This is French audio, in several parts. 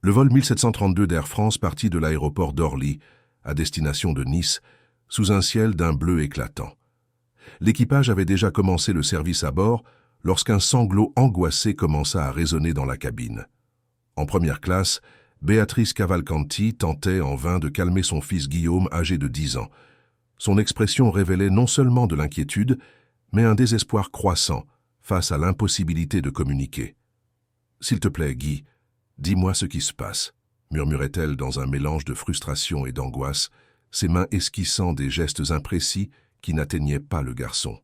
Le vol 1732 d'Air France partit de l'aéroport d'Orly, à destination de Nice, sous un ciel d'un bleu éclatant. L'équipage avait déjà commencé le service à bord lorsqu'un sanglot angoissé commença à résonner dans la cabine. En première classe, Béatrice Cavalcanti tentait en vain de calmer son fils Guillaume, âgé de 10 ans. Son expression révélait non seulement de l'inquiétude, mais un désespoir croissant face à l'impossibilité de communiquer. « S'il te plaît, Guy, dis-moi ce qui se passe », murmurait-elle dans un mélange de frustration et d'angoisse, ses mains esquissant des gestes imprécis qui n'atteignaient pas le garçon.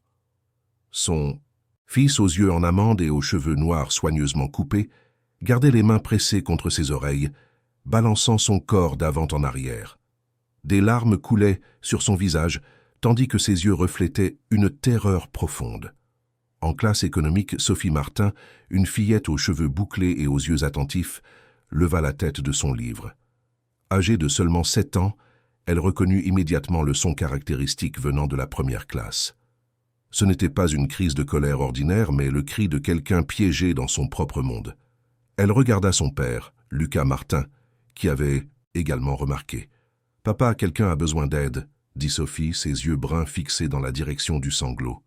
Son fils, aux yeux en amande et aux cheveux noirs soigneusement coupés, gardait les mains pressées contre ses oreilles, balançant son corps d'avant en arrière. Des larmes coulaient sur son visage, tandis que ses yeux reflétaient une terreur profonde. En classe économique, Sophie Martin, une fillette aux cheveux bouclés et aux yeux attentifs, leva la tête de son livre. Âgée de seulement 7 ans, elle reconnut immédiatement le son caractéristique venant de la première classe. Ce n'était pas une crise de colère ordinaire, mais le cri de quelqu'un piégé dans son propre monde. Elle regarda son père, Lucas Martin, qui avait également remarqué. « Papa, quelqu'un a besoin d'aide », dit Sophie, ses yeux bruns fixés dans la direction du sanglot.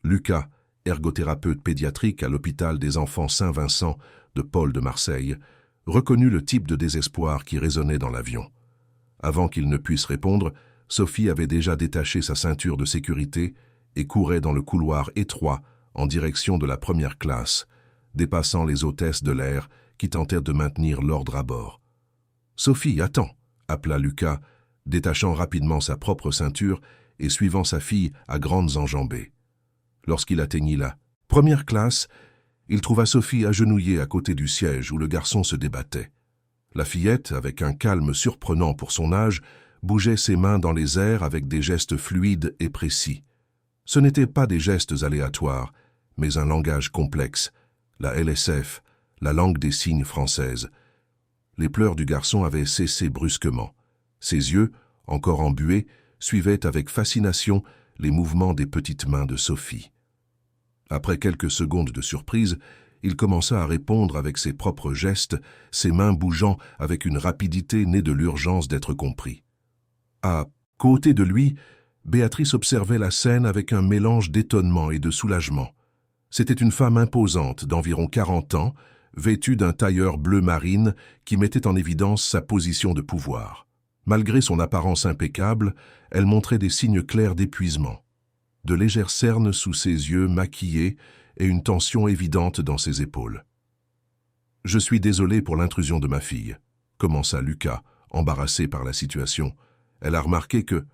Lucas, ergothérapeute pédiatrique à l'hôpital des enfants Saint-Vincent de Paul de Marseille, reconnut le type de désespoir qui résonnait dans l'avion. Avant qu'il ne puisse répondre, Sophie avait déjà détaché sa ceinture de sécurité et courait dans le couloir étroit en direction de la première classe, dépassant les hôtesses de l'air qui tentèrent de maintenir l'ordre à bord. « Sophie, attends !» appela Lucas, détachant rapidement sa propre ceinture et suivant sa fille à grandes enjambées. Lorsqu'il atteignit la première classe, il trouva Sophie agenouillée à côté du siège où le garçon se débattait. La fillette, avec un calme surprenant pour son âge, bougeait ses mains dans les airs avec des gestes fluides et précis. Ce n'étaient pas des gestes aléatoires, mais un langage complexe, la LSF, la langue des signes française. Les pleurs du garçon avaient cessé brusquement. Ses yeux, encore embués, suivaient avec fascination les mouvements des petites mains de Sophie. Après quelques secondes de surprise, il commença à répondre avec ses propres gestes, ses mains bougeant avec une rapidité née de l'urgence d'être compris. À côté de lui, Béatrice observait la scène avec un mélange d'étonnement et de soulagement. C'était une femme imposante d'environ 40 ans, vêtue d'un tailleur bleu marine qui mettait en évidence sa position de pouvoir. Malgré son apparence impeccable, elle montrait des signes clairs d'épuisement. De légères cernes sous ses yeux maquillés et une tension évidente dans ses épaules. « Je suis désolé pour l'intrusion de ma fille », commença Lucas, embarrassé par la situation. « Elle a remarqué que... »«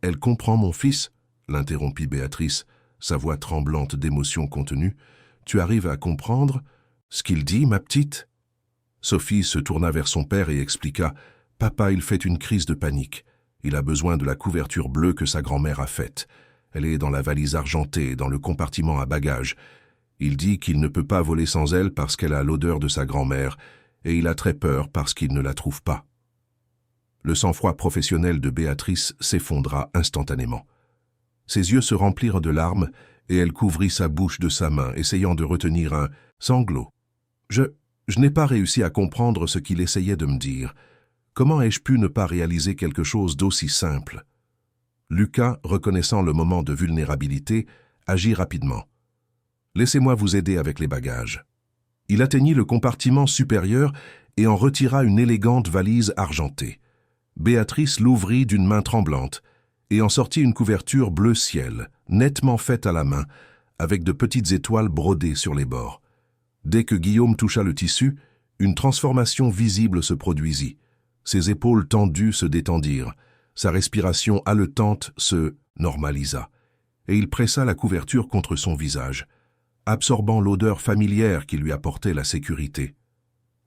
Elle comprend mon fils ?» l'interrompit Béatrice, sa voix tremblante d'émotion contenue. « Tu arrives à comprendre ce qu'il dit, ma petite ?» Sophie se tourna vers son père et expliqua « Papa, il fait une crise de panique. Il a besoin de la couverture bleue que sa grand-mère a faite. Elle est dans la valise argentée, dans le compartiment à bagages. Il dit qu'il ne peut pas voler sans elle parce qu'elle a l'odeur de sa grand-mère, et il a très peur parce qu'il ne la trouve pas. » Le sang-froid professionnel de Béatrice s'effondra instantanément. Ses yeux se remplirent de larmes et elle couvrit sa bouche de sa main, essayant de retenir un sanglot. Je n'ai pas réussi à comprendre ce qu'il essayait de me dire. Comment ai-je pu ne pas réaliser quelque chose d'aussi simple ? Lucas, reconnaissant le moment de vulnérabilité, agit rapidement. « Laissez-moi vous aider avec les bagages. » Il atteignit le compartiment supérieur et en retira une élégante valise argentée. Béatrice l'ouvrit d'une main tremblante et en sortit une couverture bleu ciel, nettement faite à la main, avec de petites étoiles brodées sur les bords. Dès que Guillaume toucha le tissu, une transformation visible se produisit. Ses épaules tendues se détendirent, sa respiration haletante se normalisa, et il pressa la couverture contre son visage, absorbant l'odeur familière qui lui apportait la sécurité.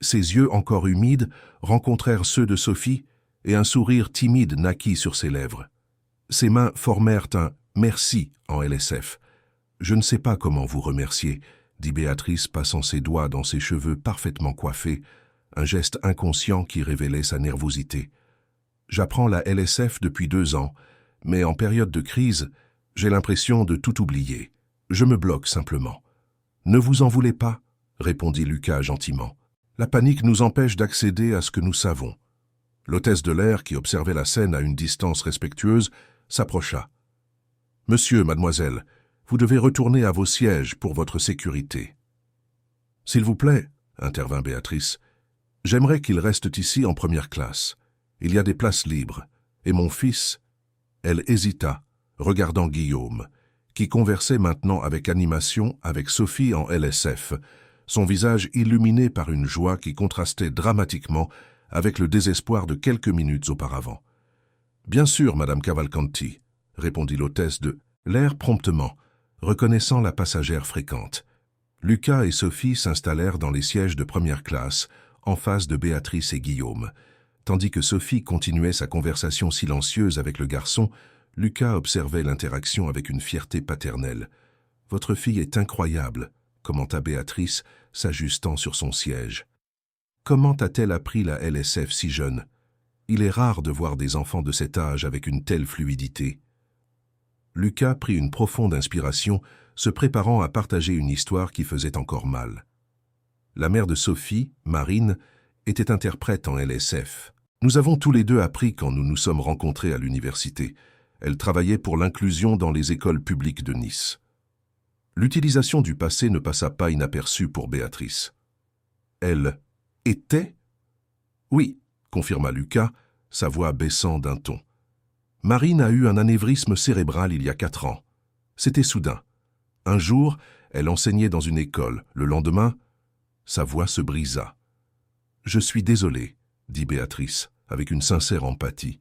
Ses yeux encore humides rencontrèrent ceux de Sophie, et un sourire timide naquit sur ses lèvres. Ses mains formèrent un « merci » en LSF. « Je ne sais pas comment vous remercier », dit Béatrice, passant ses doigts dans ses cheveux parfaitement coiffés, un geste inconscient qui révélait sa nervosité. « J'apprends la LSF depuis 2 ans, mais en période de crise, j'ai l'impression de tout oublier. Je me bloque simplement. »« Ne vous en voulez pas » répondit Lucas gentiment. La panique nous empêche d'accéder à ce que nous savons. L'hôtesse de l'air, qui observait la scène à une distance respectueuse, s'approcha. « Monsieur, mademoiselle, vous devez retourner à vos sièges pour votre sécurité. »« S'il vous plaît, » intervint Béatrice, « j'aimerais qu'il reste ici en première classe. Il y a des places libres. Et mon fils... » Elle hésita, regardant Guillaume, qui conversait maintenant avec animation avec Sophie en LSF, son visage illuminé par une joie qui contrastait dramatiquement avec le désespoir de quelques minutes auparavant. « Bien sûr, Madame Cavalcanti, » répondit l'hôtesse de l'air promptement, reconnaissant la passagère fréquente. Lucas et Sophie s'installèrent dans les sièges de première classe, en face de Béatrice et Guillaume. Tandis que Sophie continuait sa conversation silencieuse avec le garçon, Lucas observait l'interaction avec une fierté paternelle. « Votre fille est incroyable », commenta Béatrice, s'ajustant sur son siège. « Comment a-t-elle appris la LSF si jeune? Il est rare de voir des enfants de cet âge avec une telle fluidité. » Lucas prit une profonde inspiration, se préparant à partager une histoire qui faisait encore mal. La mère de Sophie, Marine, était interprète en LSF. Nous avons tous les deux appris quand nous nous sommes rencontrés à l'université. Elle travaillait pour l'inclusion dans les écoles publiques de Nice. L'utilisation du passé ne passa pas inaperçue pour Béatrice. Elle était ? Oui, confirma Lucas, sa voix baissant d'un ton. Marine a eu un anévrisme cérébral il y a 4 ans. C'était soudain. Un jour, elle enseignait dans une école. Le lendemain, sa voix se brisa. « Je suis désolée, » dit Béatrice, avec une sincère empathie.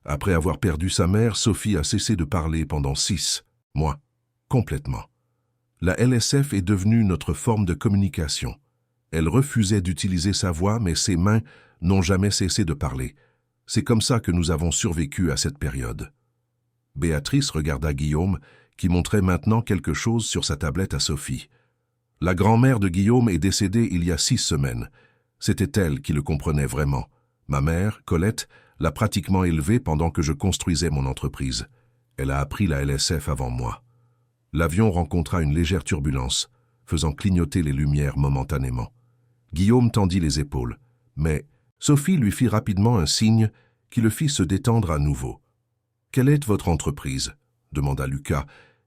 Après avoir perdu sa mère, Sophie a cessé de parler pendant 6 mois, complètement. La LSF est devenue notre forme de communication. Elle refusait d'utiliser sa voix, mais ses mains n'ont jamais cessé de parler. C'est comme ça que nous avons survécu à cette période. Béatrice regarda Guillaume, qui montrait maintenant quelque chose sur sa tablette à Sophie. La grand-mère de Guillaume est décédée il y a 6 semaines. C'était elle qui le comprenait vraiment. Ma mère, Colette, l'a pratiquement élevé pendant que je construisais mon entreprise. Elle a appris la LSF avant moi. L'avion rencontra une légère turbulence, faisant clignoter les lumières momentanément. Guillaume tendit les épaules, mais Sophie lui fit rapidement un signe qui le fit se détendre à nouveau. « Quelle est votre entreprise ?» demanda Lucas,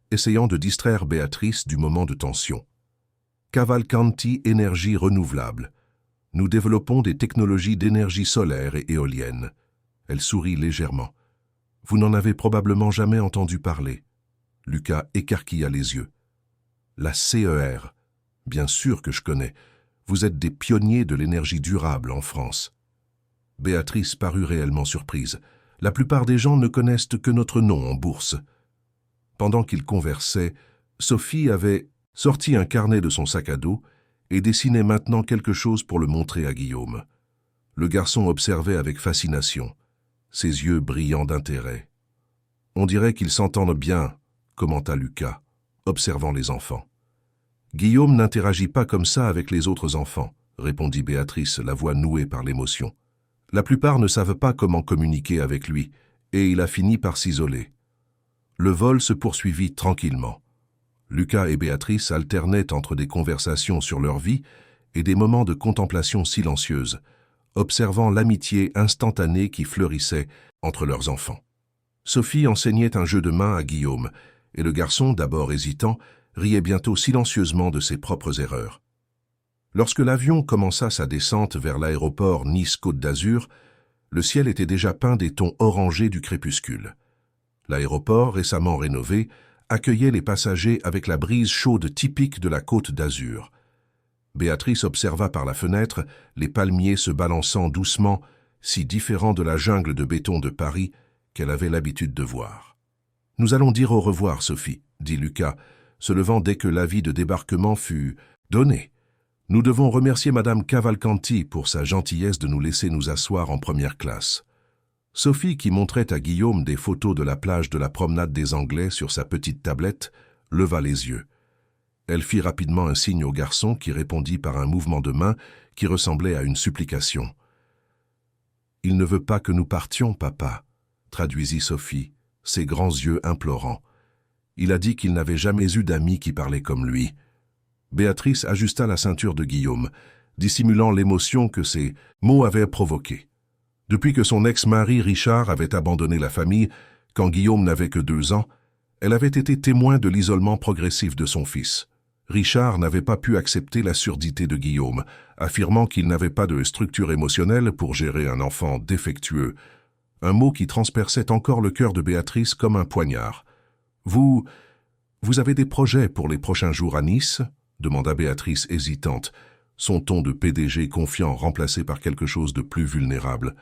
essayant de distraire Béatrice du moment de tension. « Cavalcanti Énergie Renouvelable. Nous développons des technologies d'énergie solaire et éolienne. » Elle sourit légèrement. « Vous n'en avez probablement jamais entendu parler. » Lucas écarquilla les yeux. « La CER. Bien sûr que je connais. Vous êtes des pionniers de l'énergie durable en France. » Béatrice parut réellement surprise. La plupart des gens ne connaissent que notre nom en bourse. Pendant qu'ils conversaient, Sophie avait sorti un carnet de son sac à dos et dessinait maintenant quelque chose pour le montrer à Guillaume. Le garçon observait avec fascination, ses yeux brillants d'intérêt. « On dirait qu'ils s'entendent bien, » commenta Lucas, observant les enfants. « Guillaume n'interagit pas comme ça avec les autres enfants, » répondit Béatrice, la voix nouée par l'émotion. « La plupart ne savent pas comment communiquer avec lui, et il a fini par s'isoler. » Le vol se poursuivit tranquillement. Lucas et Béatrice alternaient entre des conversations sur leur vie et des moments de contemplation silencieuse, observant l'amitié instantanée qui fleurissait entre leurs enfants. Sophie enseignait un jeu de main à Guillaume, et le garçon, d'abord hésitant, riait bientôt silencieusement de ses propres erreurs. Lorsque l'avion commença sa descente vers l'aéroport Nice-Côte d'Azur, le ciel était déjà peint des tons orangés du crépuscule. L'aéroport, récemment rénové, accueillait les passagers avec la brise chaude typique de la Côte d'Azur. Béatrice observa par la fenêtre les palmiers se balançant doucement, si différents de la jungle de béton de Paris qu'elle avait l'habitude de voir. « Nous allons dire au revoir, Sophie, » dit Lucas, se levant dès que l'avis de débarquement fut donné. « Nous devons remercier Madame Cavalcanti pour sa gentillesse de nous laisser nous asseoir en première classe. » Sophie, qui montrait à Guillaume des photos de la plage de la promenade des Anglais sur sa petite tablette, leva les yeux. Elle fit rapidement un signe au garçon qui répondit par un mouvement de main qui ressemblait à une supplication. « Il ne veut pas que nous partions, papa, » traduisit Sophie, ses grands yeux implorants. Il a dit qu'il n'avait jamais eu d'amis qui parlaient comme lui. Béatrice ajusta la ceinture de Guillaume, dissimulant l'émotion que ces mots avaient provoquée. Depuis que son ex-mari Richard avait abandonné la famille, quand Guillaume n'avait que 2 ans, elle avait été témoin de l'isolement progressif de son fils. Richard n'avait pas pu accepter la surdité de Guillaume, affirmant qu'il n'avait pas de structure émotionnelle pour gérer un enfant défectueux, un mot qui transperçait encore le cœur de Béatrice comme un poignard. « Vous avez des projets pour les prochains jours à Nice ?» demanda Béatrice hésitante, son ton de PDG confiant remplacé par quelque chose de plus vulnérable.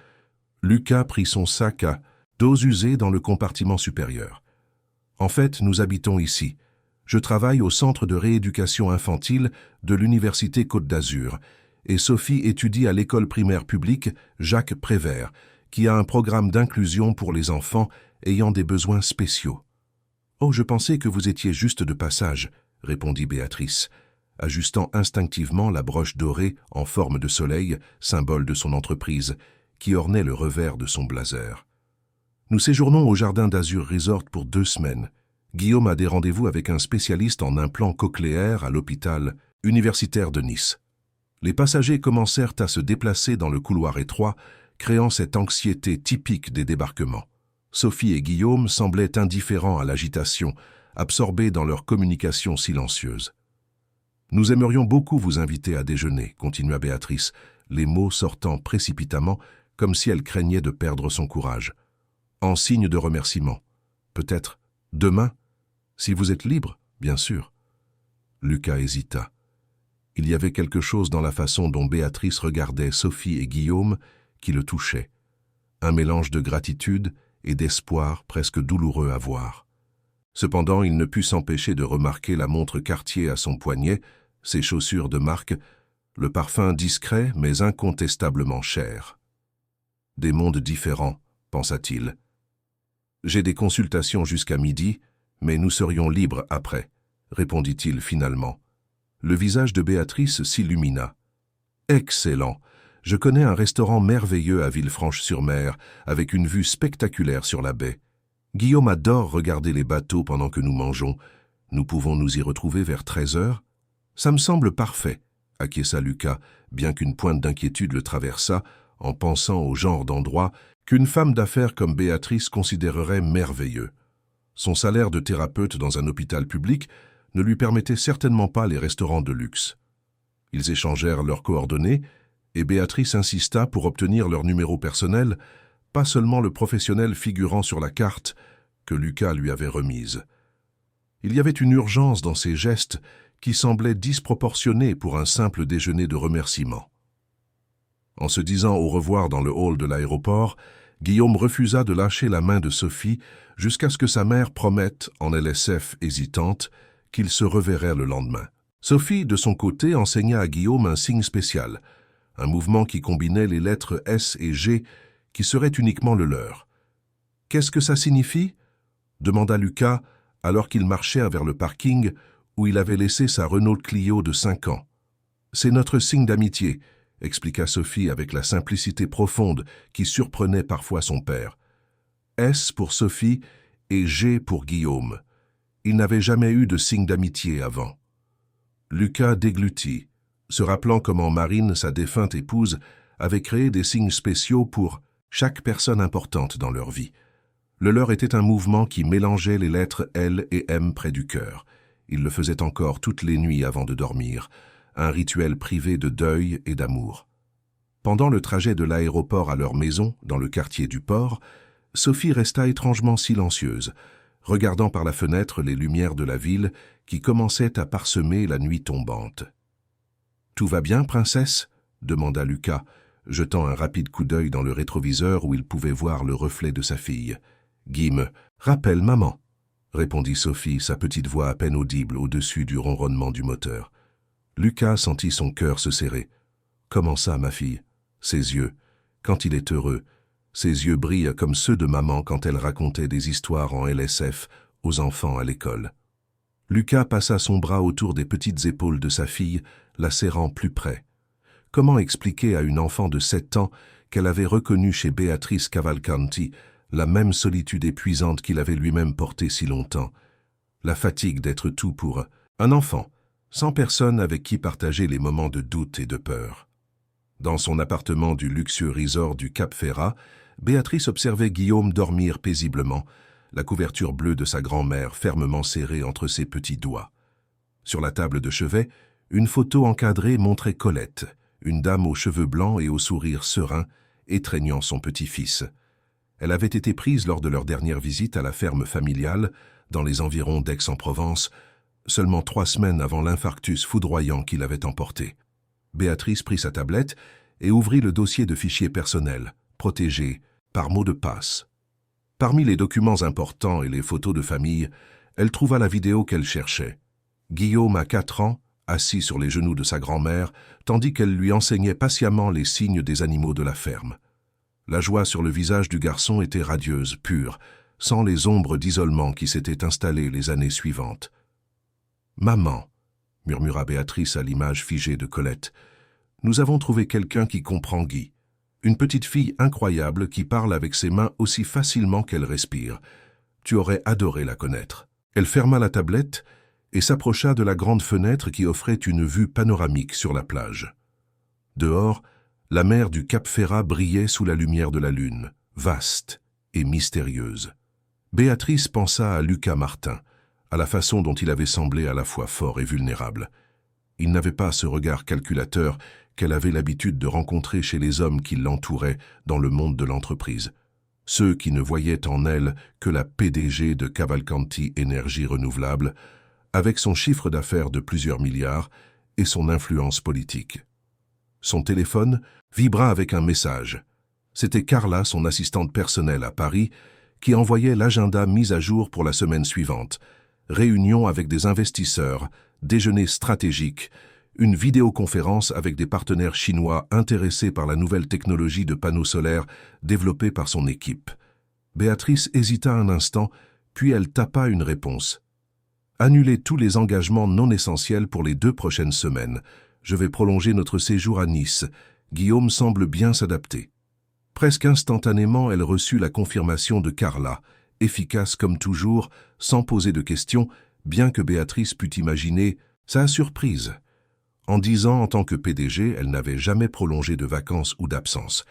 Lucas prit son sac à dos usé dans le compartiment supérieur. « En fait, nous habitons ici. Je travaille au centre de rééducation infantile de l'Université Côte d'Azur et Sophie étudie à l'école primaire publique Jacques Prévert, qui a un programme d'inclusion pour les enfants ayant des besoins spéciaux. « Oh, je pensais que vous étiez juste de passage, » répondit Béatrice, ajustant instinctivement la broche dorée en forme de soleil, symbole de son entreprise, qui ornait le revers de son blazer. « Nous séjournons au Jardin d'Azur Resort pour 2 semaines. Guillaume a des rendez-vous avec un spécialiste en implants cochléaires à l'hôpital universitaire de Nice. » Les passagers commencèrent à se déplacer dans le couloir étroit, créant cette anxiété typique des débarquements. Sophie et Guillaume semblaient indifférents à l'agitation, absorbés dans leur communication silencieuse. « Nous aimerions beaucoup vous inviter à déjeuner, » continua Béatrice, les mots sortant précipitamment, comme si elle craignait de perdre son courage. « En signe de remerciement. Peut-être demain, si vous êtes libre, bien sûr. » Lucas hésita. Il y avait quelque chose dans la façon dont Béatrice regardait Sophie et Guillaume qui le touchait. Un mélange de gratitude et d'espoir presque douloureux à voir. Cependant, il ne put s'empêcher de remarquer la montre Cartier à son poignet, ses chaussures de marque, le parfum discret mais incontestablement cher. « Des mondes différents, » pensa-t-il. « J'ai des consultations jusqu'à midi, mais nous serions libres après, » répondit-il finalement. Le visage de Béatrice s'illumina. « Excellent! Je connais un restaurant merveilleux à Villefranche-sur-Mer, avec une vue spectaculaire sur la baie. Guillaume adore regarder les bateaux pendant que nous mangeons. Nous pouvons nous y retrouver vers 13h. Ça me semble parfait, » acquiesça Lucas, bien qu'une pointe d'inquiétude le traversât, en pensant au genre d'endroit qu'une femme d'affaires comme Béatrice considérerait merveilleux. Son salaire de thérapeute dans un hôpital public ne lui permettait certainement pas les restaurants de luxe. Ils échangèrent leurs coordonnées et Béatrice insista pour obtenir leur numéro personnel, pas seulement le professionnel figurant sur la carte que Lucas lui avait remise. Il y avait une urgence dans ces gestes qui semblaient disproportionnés pour un simple déjeuner de remerciement. En se disant au revoir dans le hall de l'aéroport, Guillaume refusa de lâcher la main de Sophie jusqu'à ce que sa mère promette, en LSF hésitante, qu'ils se reverraient le lendemain. Sophie, de son côté, enseigna à Guillaume un signe spécial, un mouvement qui combinait les lettres S et G qui serait uniquement le leur. « Qu'est-ce que ça signifie ?» demanda Lucas alors qu'ils marchèrent vers le parking où il avait laissé sa Renault Clio de 5 ans. « C'est notre signe d'amitié », expliqua Sophie avec la simplicité profonde qui surprenait parfois son père. S pour Sophie et G pour Guillaume. Il n'avait jamais eu de signe d'amitié avant. Lucas déglutit, se rappelant comment Marine, sa défunte épouse, avait créé des signes spéciaux pour chaque personne importante dans leur vie. Le leur était un mouvement qui mélangeait les lettres L et M près du cœur. Il le faisait encore toutes les nuits avant de dormir, un rituel privé de deuil et d'amour. Pendant le trajet de l'aéroport à leur maison, dans le quartier du port, Sophie resta étrangement silencieuse, regardant par la fenêtre les lumières de la ville qui commençaient à parsemer la nuit tombante. « Tout va bien, princesse ?» demanda Lucas, jetant un rapide coup d'œil dans le rétroviseur où il pouvait voir le reflet de sa fille. « Guim, rappelle maman !» répondit Sophie, sa petite voix à peine audible au-dessus du ronronnement du moteur. Lucas sentit son cœur se serrer. « Comment ça, ma fille ?» Ses yeux, quand il est heureux, ses yeux brillent comme ceux de maman quand elle racontait des histoires en LSF aux enfants à l'école. Lucas passa son bras autour des petites épaules de sa fille, la serrant plus près. Comment expliquer à une enfant de 7 ans qu'elle avait reconnu chez Béatrice Cavalcanti la même solitude épuisante qu'il avait lui-même portée si longtemps, la fatigue d'être tout pour un enfant, sans personne avec qui partager les moments de doute et de peur. Dans son appartement du luxueux resort du Cap Ferrat, Béatrice observait Guillaume dormir paisiblement, la couverture bleue de sa grand-mère fermement serrée entre ses petits doigts. Sur la table de chevet, une photo encadrée montrait Colette, une dame aux cheveux blancs et au sourire serein, étreignant son petit-fils. Elle avait été prise lors de leur dernière visite à la ferme familiale, dans les environs d'Aix-en-Provence, seulement 3 semaines avant l'infarctus foudroyant qui l'avait emporté. Béatrice prit sa tablette et ouvrit le dossier de fichiers personnels, protégé par mot de passe. Parmi les documents importants et les photos de famille, elle trouva la vidéo qu'elle cherchait. Guillaume a 4 ans, assis sur les genoux de sa grand-mère, tandis qu'elle lui enseignait patiemment les signes des animaux de la ferme. La joie sur le visage du garçon était radieuse, pure, sans les ombres d'isolement qui s'étaient installées les années suivantes. « Maman », murmura Béatrice à l'image figée de Colette, « nous avons trouvé quelqu'un qui comprend Guy. Une petite fille incroyable qui parle avec ses mains aussi facilement qu'elle respire. Tu aurais adoré la connaître. » Elle ferma la tablette et s'approcha de la grande fenêtre qui offrait une vue panoramique sur la plage. Dehors, la mer du Cap Ferrat brillait sous la lumière de la lune, vaste et mystérieuse. Béatrice pensa à Lucas Martin, à la façon dont il avait semblé à la fois fort et vulnérable. Il n'avait pas ce regard calculateur qu'elle avait l'habitude de rencontrer chez les hommes qui l'entouraient dans le monde de l'entreprise. Ceux qui ne voyaient en elle que la PDG de Cavalcanti Énergie Renouvelable, avec son chiffre d'affaires de plusieurs milliards et son influence politique. Son téléphone vibra avec un message. C'était Carla, son assistante personnelle à Paris, qui envoyait l'agenda mis à jour pour la semaine suivante. Réunion avec des investisseurs, déjeuner stratégique, une vidéoconférence avec des partenaires chinois intéressés par la nouvelle technologie de panneaux solaires développée par son équipe. Béatrice hésita un instant, puis elle tapa une réponse. « Annulez tous les engagements non essentiels pour les 2 prochaines semaines. Je vais prolonger notre séjour à Nice. Guillaume semble bien s'adapter. » Presque instantanément, elle reçut la confirmation de Carla, efficace comme toujours, sans poser de questions, bien que Béatrice pût imaginer sa surprise. En 10 ans, en tant que PDG, elle n'avait jamais prolongé de vacances ou d'absence.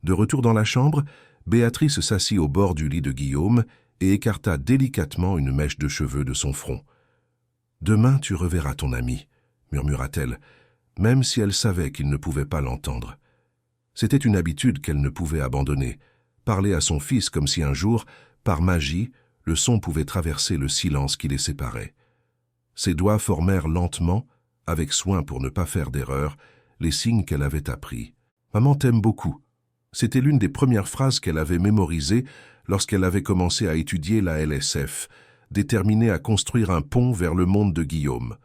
De retour dans la chambre, Béatrice s'assit au bord du lit de Guillaume et écarta délicatement une mèche de cheveux de son front. « Demain, tu reverras ton ami », murmura-t-elle, même si elle savait qu'il ne pouvait pas l'entendre. C'était une habitude qu'elle ne pouvait abandonner, parler à son fils comme si un jour, par magie, le son pouvait traverser le silence qui les séparait. Ses doigts formèrent lentement, avec soin pour ne pas faire d'erreur, les signes qu'elle avait appris. « Maman t'aime beaucoup ». C'était l'une des premières phrases qu'elle avait mémorisées lorsqu'elle avait commencé à étudier la LSF, déterminée à construire un pont vers le monde de Guillaume.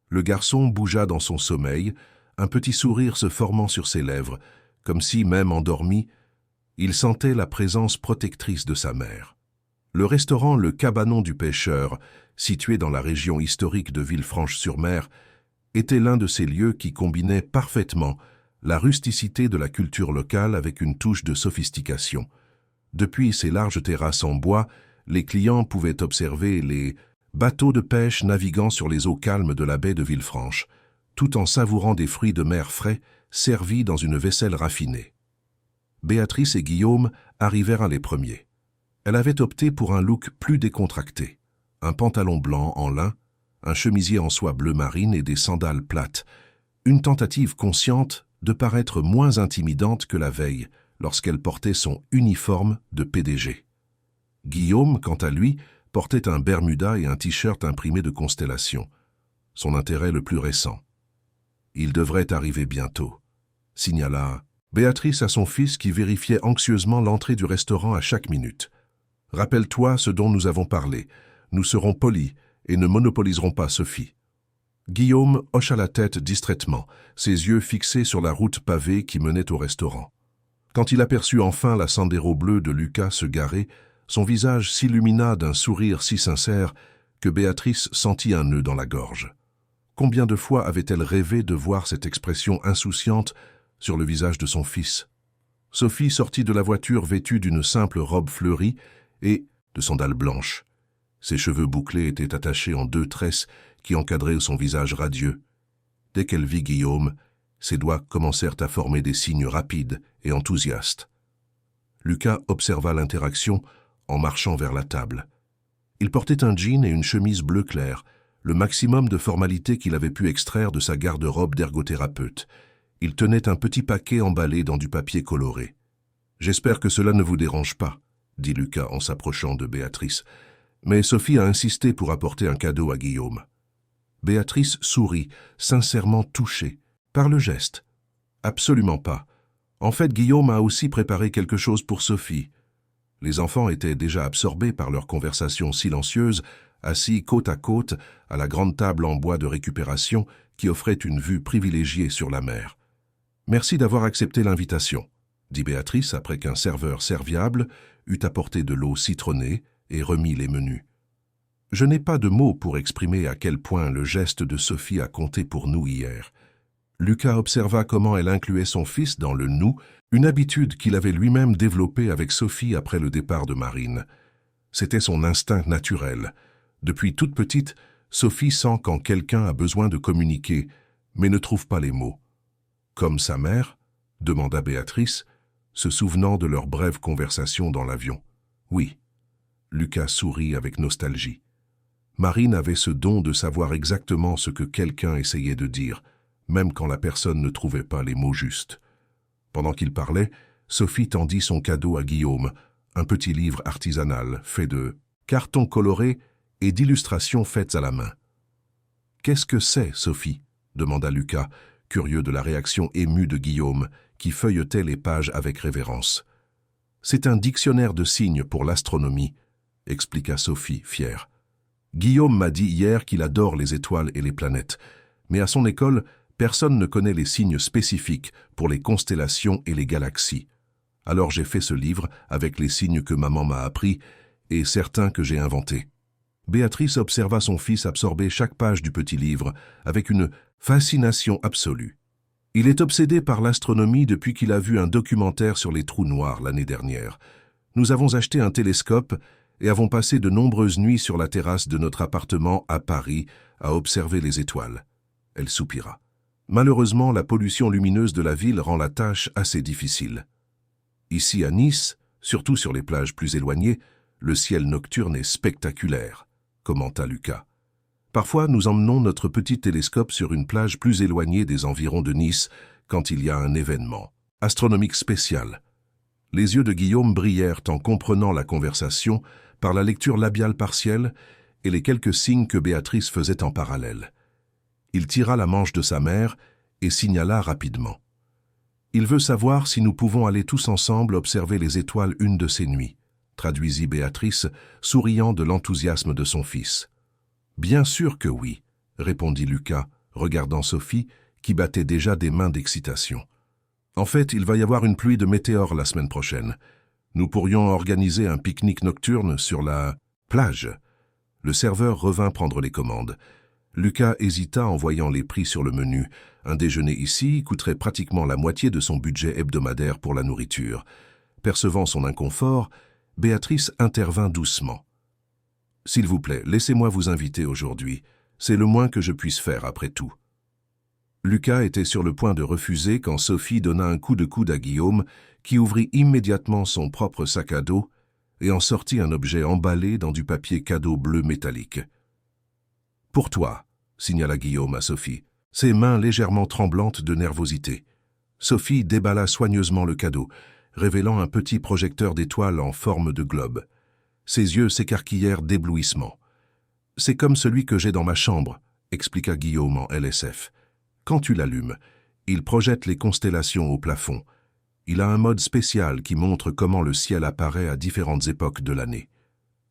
Le garçon bougea dans son sommeil, un petit sourire se formant sur ses lèvres, comme si, même endormi, il sentait la présence protectrice de sa mère. Le restaurant Le Cabanon du Pêcheur, situé dans la région historique de Villefranche-sur-Mer, était l'un de ces lieux qui combinaient parfaitement la rusticité de la culture locale avec une touche de sophistication. Depuis ses larges terrasses en bois, les clients pouvaient observer les bateaux de pêche naviguant sur les eaux calmes de la baie de Villefranche, tout en savourant des fruits de mer frais servis dans une vaisselle raffinée. Béatrice et Guillaume arrivèrent les premiers. Elle avait opté pour un look plus décontracté, un pantalon blanc en lin, un chemisier en soie bleu marine et des sandales plates, une tentative consciente de paraître moins intimidante que la veille lorsqu'elle portait son uniforme de PDG. Guillaume, quant à lui, portait un bermuda et un t-shirt imprimé de constellations, son intérêt le plus récent. « Il devrait arriver bientôt », signala Béatrice à son fils qui vérifiait anxieusement l'entrée du restaurant à chaque minute. « Rappelle-toi ce dont nous avons parlé. Nous serons polis et ne monopoliserons pas Sophie. » Guillaume hocha la tête distraitement, ses yeux fixés sur la route pavée qui menait au restaurant. Quand il aperçut enfin la Sandero bleue de Lucas se garer, son visage s'illumina d'un sourire si sincère que Béatrice sentit un nœud dans la gorge. Combien de fois avait-elle rêvé de voir cette expression insouciante sur le visage de son fils? Sophie sortit de la voiture vêtue d'une simple robe fleurie et de sandales blanches. Ses cheveux bouclés étaient attachés en 2 tresses qui encadraient son visage radieux. Dès qu'elle vit Guillaume, Ses doigts commencèrent à former des signes rapides et enthousiastes. Lucas observa l'interaction en marchant vers la table. Il portait un jean et une chemise bleu clair, le maximum de formalité qu'il avait pu extraire de sa garde-robe d'ergothérapeute. Il tenait un petit paquet emballé dans du papier coloré. « J'espère que cela ne vous dérange pas », dit Lucas en s'approchant de Béatrice. Mais Sophie a insisté pour apporter un cadeau à Guillaume. Béatrice sourit, sincèrement touchée, par le geste. « Absolument pas. En fait, Guillaume a aussi préparé quelque chose pour Sophie. » Les enfants étaient déjà absorbés par leur conversation silencieuse, assis côte à côte à la grande table en bois de récupération qui offrait une vue privilégiée sur la mer. « Merci d'avoir accepté l'invitation », dit Béatrice après qu'un serveur serviable eut apporté de l'eau citronnée et remis les menus. Je n'ai pas de mots pour exprimer à quel point le geste de Sophie a compté pour nous hier. Lucas observa comment elle incluait son fils dans le « nous », une habitude qu'il avait lui-même développée avec Sophie après le départ de Marine. C'était son instinct naturel. Depuis toute petite, Sophie sent quand quelqu'un a besoin de communiquer, mais ne trouve pas les mots. « Comme sa mère ?» demanda Béatrice, se souvenant de leur brève conversation dans l'avion. « Oui. » Lucas sourit avec nostalgie. Marine avait ce don de savoir exactement ce que quelqu'un essayait de dire, même quand la personne ne trouvait pas les mots justes. Pendant qu'il parlait, Sophie tendit son cadeau à Guillaume, un petit livre artisanal fait de carton coloré et d'illustrations faites à la main. « Qu'est-ce que c'est, Sophie ?» demanda Lucas, curieux de la réaction émue de Guillaume, qui feuilletait les pages avec révérence. « C'est un dictionnaire de signes pour l'astronomie, » expliqua Sophie, fière. « Guillaume m'a dit hier qu'il adore les étoiles et les planètes, mais à son école, personne ne connaît les signes spécifiques pour les constellations et les galaxies. Alors j'ai fait ce livre avec les signes que maman m'a appris et certains que j'ai inventés. » Béatrice observa son fils absorber chaque page du petit livre avec une fascination absolue. Il est obsédé par l'astronomie depuis qu'il a vu un documentaire sur les trous noirs l'année dernière. Nous avons acheté un télescope et avons passé de nombreuses nuits sur la terrasse de notre appartement à Paris à observer les étoiles. Elle soupira. Malheureusement, la pollution lumineuse de la ville rend la tâche assez difficile. Ici à Nice, surtout sur les plages plus éloignées, le ciel nocturne est spectaculaire, commenta Lucas. Parfois, nous emmenons notre petit télescope sur une plage plus éloignée des environs de Nice quand il y a un événement astronomique spécial. Les yeux de Guillaume brillèrent en comprenant la conversation par la lecture labiale partielle et les quelques signes que Béatrice faisait en parallèle. Il tira la manche de sa mère et signala rapidement. « Il veut savoir si nous pouvons aller tous ensemble observer les étoiles une de ces nuits », traduisit Béatrice, souriant de l'enthousiasme de son fils. « Bien sûr que oui », répondit Lucas, regardant Sophie, qui battait déjà des mains d'excitation. « En fait, il va y avoir une pluie de météores la semaine prochaine. Nous pourrions organiser un pique-nique nocturne sur la plage. » Le serveur revint prendre les commandes. Lucas hésita en voyant les prix sur le menu. Un déjeuner ici coûterait pratiquement la moitié de son budget hebdomadaire pour la nourriture. Percevant son inconfort, Béatrice intervint doucement. « S'il vous plaît, laissez-moi vous inviter aujourd'hui. C'est le moins que je puisse faire après tout. » Lucas était sur le point de refuser quand Sophie donna un coup de coude à Guillaume, qui ouvrit immédiatement son propre sac à dos et en sortit un objet emballé dans du papier cadeau bleu métallique. « Pour toi », signala Guillaume à Sophie, ses mains légèrement tremblantes de nervosité. Sophie déballa soigneusement le cadeau, révélant un petit projecteur d'étoiles en forme de globe. Ses yeux s'écarquillèrent d'éblouissement. « C'est comme celui que j'ai dans ma chambre », expliqua Guillaume en LSF. « Quand tu l'allumes, il projette les constellations au plafond. Il a un mode spécial qui montre comment le ciel apparaît à différentes époques de l'année. »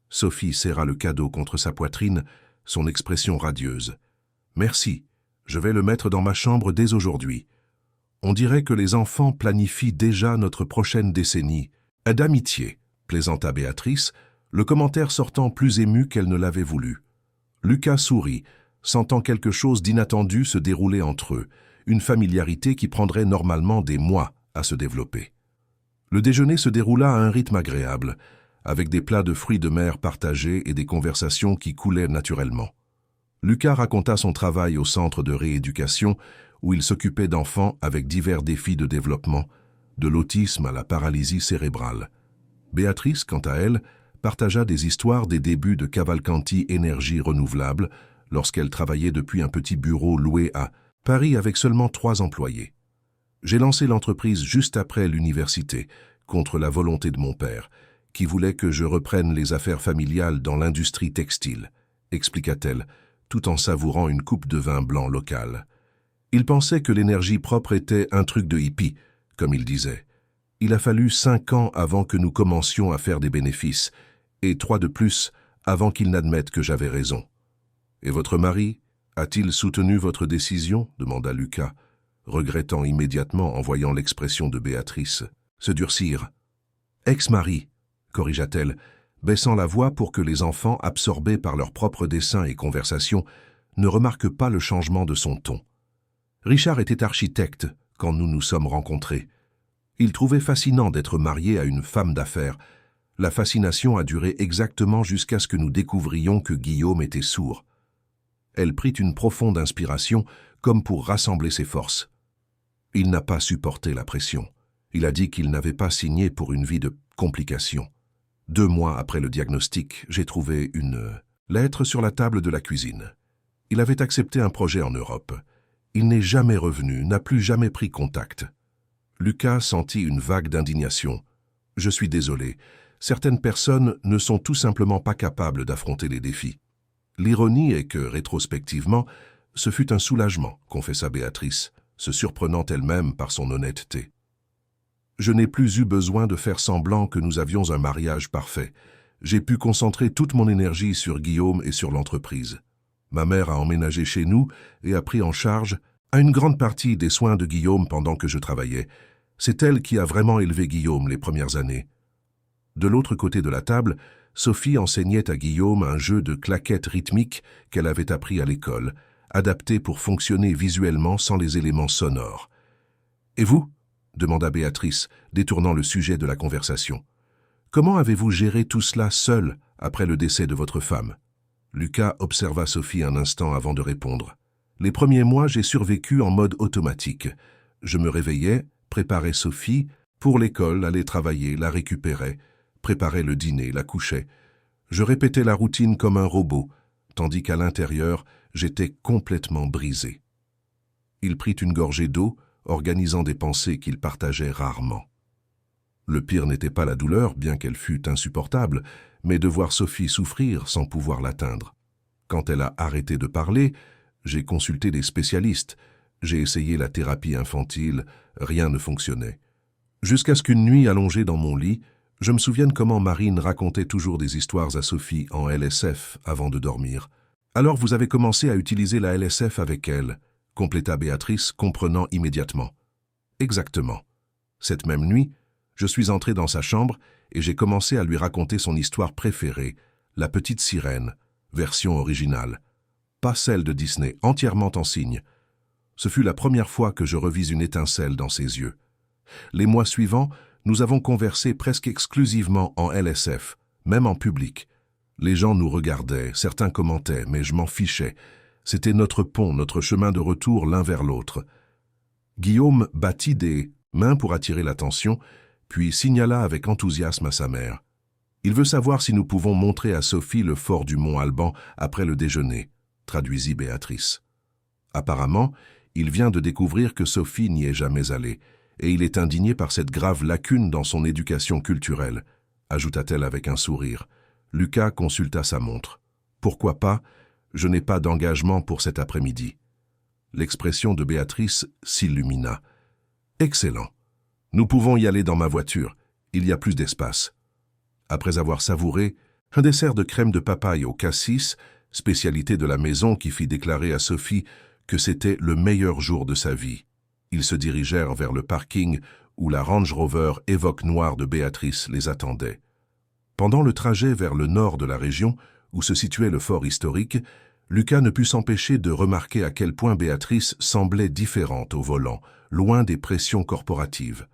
Sophie serra le cadeau contre sa poitrine, son expression radieuse. « Merci, je vais le mettre dans ma chambre dès aujourd'hui. On dirait que les enfants planifient déjà notre prochaine décennie. D'amitié, » plaisanta Béatrice, le commentaire sortant plus ému qu'elle ne l'avait voulu. Lucas sourit, sentant quelque chose d'inattendu se dérouler entre eux, une familiarité qui prendrait normalement des mois à se développer. Le déjeuner se déroula à un rythme agréable, avec des plats de fruits de mer partagés et des conversations qui coulaient naturellement. Lucas raconta son travail au centre de rééducation, où il s'occupait d'enfants avec divers défis de développement, de l'autisme à la paralysie cérébrale. Béatrice, quant à elle, partagea des histoires des débuts de Cavalcanti Énergie Renouvelable lorsqu'elle travaillait depuis un petit bureau loué à Paris avec seulement 3 employés. J'ai lancé l'entreprise juste après l'université, contre la volonté de mon père, qui voulait que je reprenne les affaires familiales dans l'industrie textile, expliqua-t-elle, tout en savourant une coupe de vin blanc local. Il pensait que l'énergie propre était un truc de hippie, comme il disait. Il a fallu 5 ans avant que nous commencions à faire des bénéfices, et 3 de plus avant qu'il n'admette que j'avais raison. « Et votre mari, a-t-il soutenu votre décision ?» demanda Lucas, regrettant immédiatement en voyant l'expression de Béatrice se durcir. « Ex-mari », corrigea-t-elle, baissant la voix pour que les enfants, absorbés par leurs propres dessins et conversations, ne remarquent pas le changement de son ton. Richard était architecte quand nous nous sommes rencontrés. Il trouvait fascinant d'être marié à une femme d'affaires. La fascination a duré exactement jusqu'à ce que nous découvrions que Guillaume était sourd. Elle prit une profonde inspiration, comme pour rassembler ses forces. Il n'a pas supporté la pression. Il a dit qu'il n'avait pas signé pour une vie de complications. 2 mois après le diagnostic, j'ai trouvé une lettre sur la table de la cuisine. Il avait accepté un projet en Europe. Il n'est jamais revenu, n'a plus jamais pris contact. Lucas sentit une vague d'indignation. « Je suis désolé. Certaines personnes ne sont tout simplement pas capables d'affronter les défis. » L'ironie est que, rétrospectivement, ce fut un soulagement, confessa Béatrice, se surprenant elle-même par son honnêteté. Je n'ai plus eu besoin de faire semblant que nous avions un mariage parfait. J'ai pu concentrer toute mon énergie sur Guillaume et sur l'entreprise. Ma mère a emménagé chez nous et a pris en charge une grande partie des soins de Guillaume pendant que je travaillais. C'est elle qui a vraiment élevé Guillaume les premières années. De l'autre côté de la table, Sophie enseignait à Guillaume un jeu de claquettes rythmiques qu'elle avait appris à l'école, adapté pour fonctionner visuellement sans les éléments sonores. « Et vous ?» demanda Béatrice, détournant le sujet de la conversation. « Comment avez-vous géré tout cela seul après le décès de votre femme ?» Lucas observa Sophie un instant avant de répondre. « Les premiers mois, j'ai survécu en mode automatique. Je me réveillais, préparais Sophie pour l'école, allais travailler, la récupérais, préparais le dîner, la couchais. Je répétais la routine comme un robot, tandis qu'à l'intérieur, j'étais complètement brisé. » Il prit une gorgée d'eau, organisant des pensées qu'il partageait rarement. Le pire n'était pas la douleur, bien qu'elle fût insupportable, mais de voir Sophie souffrir sans pouvoir l'atteindre. Quand elle a arrêté de parler, j'ai consulté des spécialistes, j'ai essayé la thérapie infantile, rien ne fonctionnait. Jusqu'à ce qu'une nuit allongée dans mon lit, je me souvienne comment Marine racontait toujours des histoires à Sophie en LSF avant de dormir. « Alors vous avez commencé à utiliser la LSF avec elle », compléta Béatrice, comprenant immédiatement. « Exactement. Cette même nuit, je suis entré dans sa chambre et j'ai commencé à lui raconter son histoire préférée, La Petite Sirène, version originale. Pas celle de Disney, entièrement en cygne. Ce fut la première fois que je revis une étincelle dans ses yeux. Les mois suivants, nous avons conversé presque exclusivement en LSF, même en public. Les gens nous regardaient, certains commentaient, mais je m'en fichais. C'était notre pont, notre chemin de retour l'un vers l'autre. Guillaume battit des mains pour attirer l'attention, puis signala avec enthousiasme à sa mère. « Il veut savoir si nous pouvons montrer à Sophie le fort du Mont Alban après le déjeuner », traduisit Béatrice. Apparemment, il vient de découvrir que Sophie n'y est jamais allée, et il est indigné par cette grave lacune dans son éducation culturelle, ajouta-t-elle avec un sourire. Lucas consulta sa montre. « Pourquoi pas ? Je n'ai pas d'engagement pour cet après-midi. » L'expression de Béatrice s'illumina. « Excellent. Nous pouvons y aller dans ma voiture. Il y a plus d'espace. » Après avoir savouré un dessert de crème de papaye au cassis, spécialité de la maison qui fit déclarer à Sophie que c'était le meilleur jour de sa vie, ils se dirigèrent vers le parking où la Range Rover Évoque noire de Béatrice les attendait. Pendant le trajet vers le nord de la région, où se situait le fort historique, Lucas ne put s'empêcher de remarquer à quel point Béatrice semblait différente au volant, loin des pressions corporatives.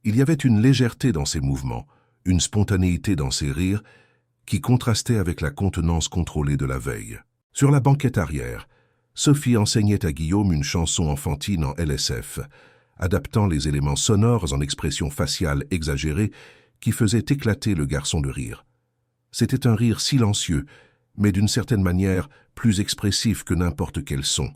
Il y avait une légèreté dans ses mouvements, une spontanéité dans ses rires, qui contrastait avec la contenance contrôlée de la veille. Sur la banquette arrière, Sophie enseignait à Guillaume une chanson enfantine en LSF, adaptant les éléments sonores en expressions faciales exagérées qui faisaient éclater le garçon de rire. C'était un rire silencieux, mais d'une certaine manière plus expressif que n'importe quel son.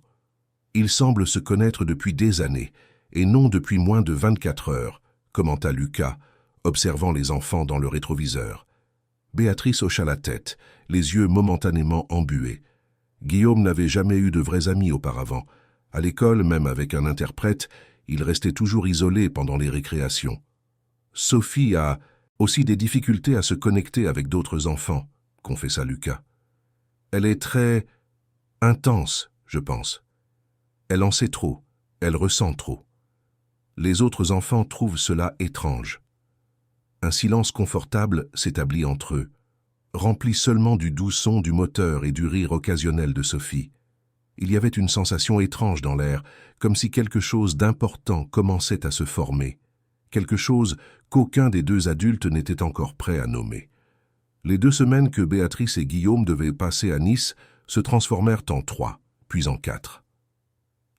Ils semblent se connaître depuis des années, et non depuis moins de 24 heures, commenta Lucas, observant les enfants dans le rétroviseur. Béatrice hocha la tête, les yeux momentanément embués. Guillaume n'avait jamais eu de vrais amis auparavant. À l'école, même avec un interprète, il restait toujours isolé pendant les récréations. Sophie a aussi des difficultés à se connecter avec d'autres enfants, confessa Lucas. Elle est très intense, je pense. Elle en sait trop, elle ressent trop. Les autres enfants trouvent cela étrange. Un silence confortable s'établit entre eux, rempli seulement du doux son du moteur et du rire occasionnel de Sophie. Il y avait une sensation étrange dans l'air, comme si quelque chose d'important commençait à se former, quelque chose qu'aucun des deux adultes n'était encore prêt à nommer. Les 2 semaines que Béatrice et Guillaume devaient passer à Nice se transformèrent en 3, puis en 4.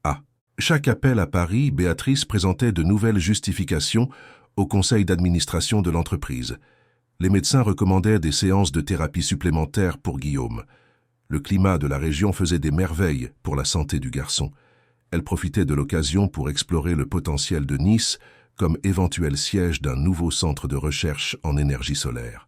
À chaque appel à Paris, Béatrice présentait de nouvelles justifications au conseil d'administration de l'entreprise. Les médecins recommandaient des séances de thérapie supplémentaires pour Guillaume. Le climat de la région faisait des merveilles pour la santé du garçon. Elle profitait de l'occasion pour explorer le potentiel de Nice comme éventuel siège d'un nouveau centre de recherche en énergie solaire.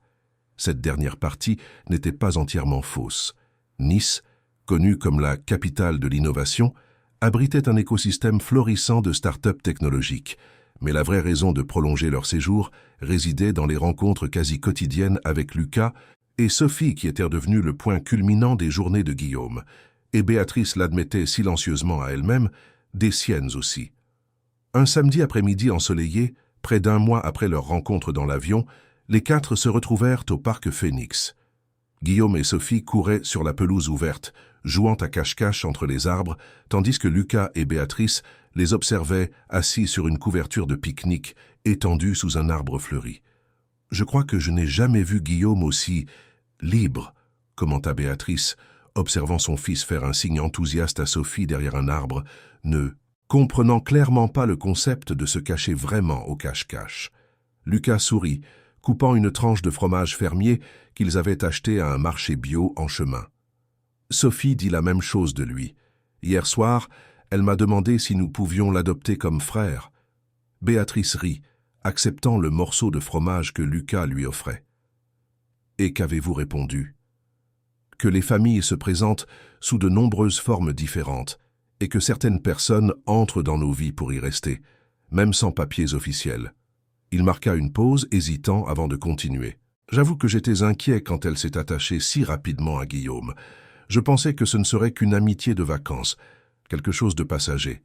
Cette dernière partie n'était pas entièrement fausse. Nice, connue comme la capitale de l'innovation, abritait un écosystème florissant de start-up technologiques. Mais la vraie raison de prolonger leur séjour résidait dans les rencontres quasi quotidiennes avec Lucas et Sophie qui étaient devenus le point culminant des journées de Guillaume, et Béatrice l'admettait silencieusement à elle-même, des siennes aussi. Un samedi après-midi ensoleillé, près d'1 mois après leur rencontre dans l'avion, les 4 se retrouvèrent au parc Phoenix. Guillaume et Sophie couraient sur la pelouse ouverte, jouant à cache-cache entre les arbres, tandis que Lucas et Béatrice les observaient assis sur une couverture de pique-nique étendue sous un arbre fleuri. « Je crois que je n'ai jamais vu Guillaume aussi libre », commenta Béatrice, observant son fils faire un signe enthousiaste à Sophie derrière un arbre, ne comprenant clairement pas le concept de se cacher vraiment au cache-cache. Lucas sourit, coupant une tranche de fromage fermier qu'ils avaient acheté à un marché bio en chemin. Sophie dit la même chose de lui. Hier soir, elle m'a demandé si nous pouvions l'adopter comme frère. Béatrice rit, acceptant le morceau de fromage que Lucas lui offrait. Et qu'avez-vous répondu? Que les familles se présentent sous de nombreuses formes différentes et que certaines personnes entrent dans nos vies pour y rester, même sans papiers officiels. Il marqua une pause, hésitant avant de continuer. J'avoue que j'étais inquiet quand elle s'est attachée si rapidement à Guillaume. Je pensais que ce ne serait qu'une amitié de vacances, quelque chose de passager.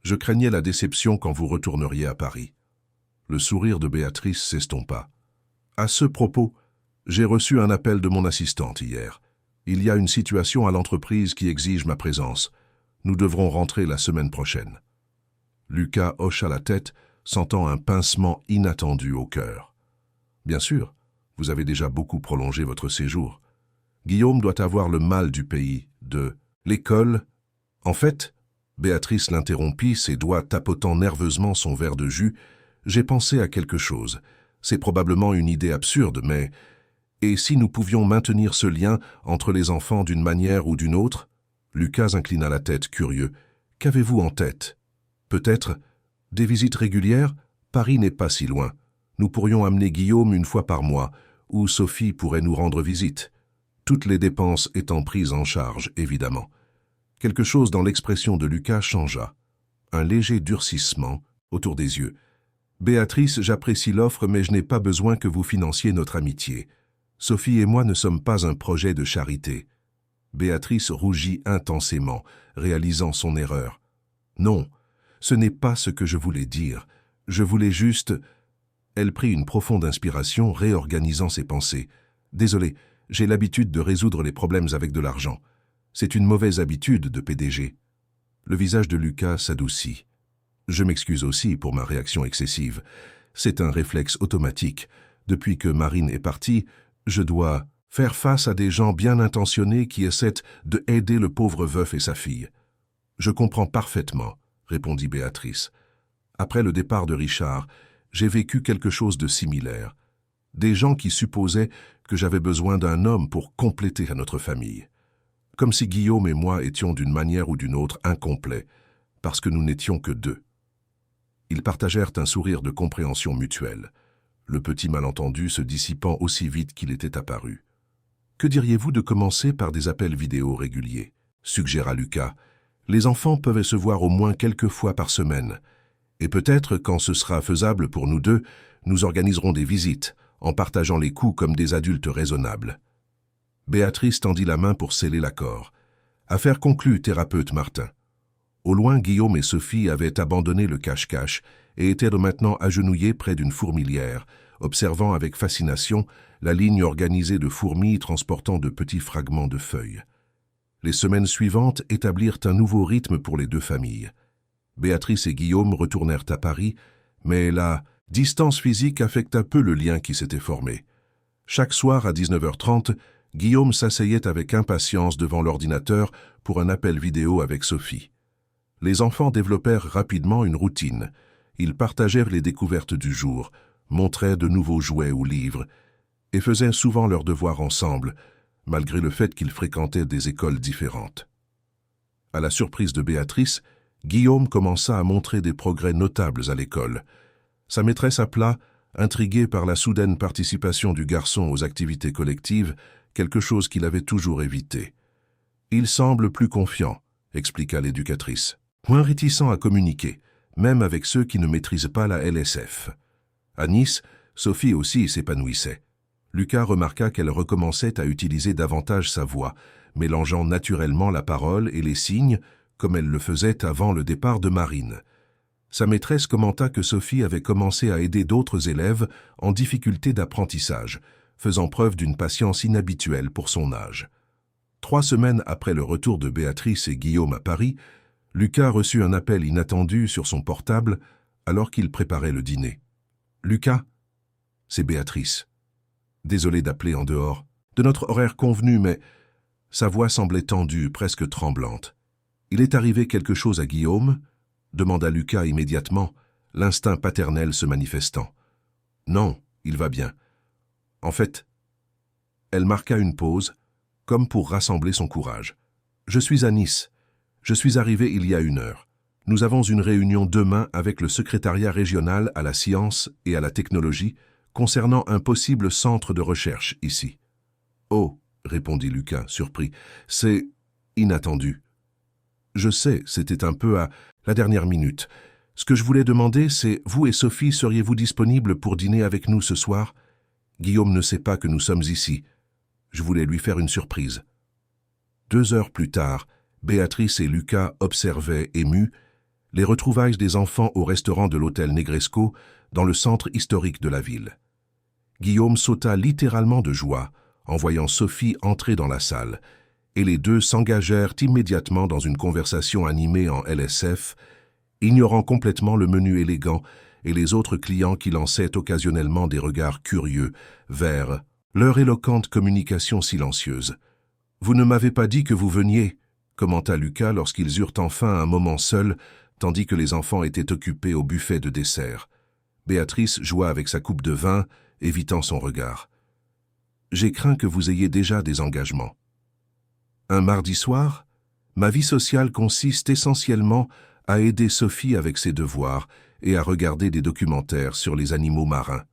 Je craignais la déception quand vous retourneriez à Paris. Le sourire de Béatrice s'estompa. À ce propos, j'ai reçu un appel de mon assistante hier. Il y a une situation à l'entreprise qui exige ma présence. Nous devrons rentrer la semaine prochaine. Lucas hocha la tête, sentant un pincement inattendu au cœur. Bien sûr, vous avez déjà beaucoup prolongé votre séjour. Guillaume doit avoir le mal du pays, de l'école. En fait, Béatrice l'interrompit, ses doigts tapotant nerveusement son verre de jus. J'ai pensé à quelque chose. C'est probablement une idée absurde, mais... Et si nous pouvions maintenir ce lien entre les enfants d'une manière ou d'une autre? Lucas inclina la tête, curieux. Qu'avez-vous en tête? Peut-être des visites régulières? Paris n'est pas si loin. Nous pourrions amener Guillaume 1 fois par mois, ou Sophie pourrait nous rendre visite. Toutes les dépenses étant prises en charge, évidemment. Quelque chose dans l'expression de Lucas changea. Un léger durcissement autour des yeux. Béatrice, j'apprécie l'offre, mais je n'ai pas besoin que vous financiez notre amitié. Sophie et moi ne sommes pas un projet de charité. Béatrice rougit intensément, réalisant son erreur. Non, ce n'est pas ce que je voulais dire. Je voulais juste... Elle prit une profonde inspiration, réorganisant ses pensées. Désolé, j'ai l'habitude de résoudre les problèmes avec de l'argent. C'est une mauvaise habitude de PDG. Le visage de Lucas s'adoucit. Je m'excuse aussi pour ma réaction excessive. C'est un réflexe automatique. Depuis que Marine est partie, je dois faire face à des gens bien intentionnés qui essaient de aider le pauvre veuf et sa fille. Je comprends parfaitement, répondit Béatrice. Après le départ de Richard, j'ai vécu quelque chose de similaire. Des gens qui supposaient que j'avais besoin d'un homme pour compléter à notre famille. Comme si Guillaume et moi étions d'une manière ou d'une autre incomplets, parce que nous n'étions que deux. Ils partagèrent un sourire de compréhension mutuelle, le petit malentendu se dissipant aussi vite qu'il était apparu. « Que diriez-vous de commencer par des appels vidéo réguliers ?» suggéra Lucas. « Les enfants peuvent se voir au moins quelques fois par semaine. Et peut-être, quand ce sera faisable pour nous deux, nous organiserons des visites, en partageant les coûts comme des adultes raisonnables. » Béatrice tendit la main pour sceller l'accord. « Affaire conclue, thérapeute Martin. » Au loin, Guillaume et Sophie avaient abandonné le cache-cache et étaient maintenant agenouillés près d'une fourmilière, observant avec fascination la ligne organisée de fourmis transportant de petits fragments de feuilles. Les semaines suivantes établirent un nouveau rythme pour les deux familles. Béatrice et Guillaume retournèrent à Paris, mais la distance physique affecta peu le lien qui s'était formé. Chaque soir à 19h30, Guillaume s'asseyait avec impatience devant l'ordinateur pour un appel vidéo avec Sophie. Les enfants développèrent rapidement une routine. Ils partagèrent les découvertes du jour, montraient de nouveaux jouets ou livres, et faisaient souvent leurs devoirs ensemble, malgré le fait qu'ils fréquentaient des écoles différentes. À la surprise de Béatrice, Guillaume commença à montrer des progrès notables à l'école. Sa maîtresse appela, intriguée par la soudaine participation du garçon aux activités collectives, quelque chose qu'il avait toujours évité. « Il semble plus confiant », expliqua l'éducatrice. « Moins réticent à communiquer, même avec ceux qui ne maîtrisent pas la LSF. » À Nice, Sophie aussi s'épanouissait. Lucas remarqua qu'elle recommençait à utiliser davantage sa voix, mélangeant naturellement la parole et les signes, comme elle le faisait avant le départ de Marine. Sa maîtresse commenta que Sophie avait commencé à aider d'autres élèves en difficulté d'apprentissage, faisant preuve d'une patience inhabituelle pour son âge. 3 semaines après le retour de Béatrice et Guillaume à Paris, Lucas reçut un appel inattendu sur son portable alors qu'il préparait le dîner. « Lucas, c'est Béatrice. Désolé d'appeler en dehors de notre horaire convenu, mais sa voix semblait tendue, presque tremblante. Il est arrivé quelque chose à Guillaume ?» demanda Lucas immédiatement, l'instinct paternel se manifestant. « Non, il va bien. En fait, elle marqua une pause, comme pour rassembler son courage. Je suis à Nice. Je suis arrivé il y a 1 heure. Nous avons une réunion demain avec le secrétariat régional à la science et à la technologie concernant un possible centre de recherche ici. »« Oh, » répondit Lucas, surpris, « c'est inattendu. »« Je sais, c'était un peu à la dernière minute. Ce que je voulais demander, c'est, vous et Sophie, seriez-vous disponibles pour dîner avec nous ce soir? Guillaume ne sait pas que nous sommes ici. Je voulais lui faire une surprise. » 2 heures plus tard, Béatrice et Lucas observaient, émus, les retrouvailles des enfants au restaurant de l'hôtel Negresco dans le centre historique de la ville. Guillaume sauta littéralement de joie en voyant Sophie entrer dans la salle, et les deux s'engagèrent immédiatement dans une conversation animée en LSF, ignorant complètement le menu élégant et les autres clients qui lançaient occasionnellement des regards curieux vers leur éloquente communication silencieuse. « Vous ne m'avez pas dit que vous veniez », commenta Lucas lorsqu'ils eurent enfin un moment seuls, tandis que les enfants étaient occupés au buffet de dessert. Béatrice joua avec sa coupe de vin, évitant son regard. « J'ai craint que vous ayez déjà des engagements. » Un mardi soir, ma vie sociale consiste essentiellement à aider Sophie avec ses devoirs et à regarder des documentaires sur les animaux marins.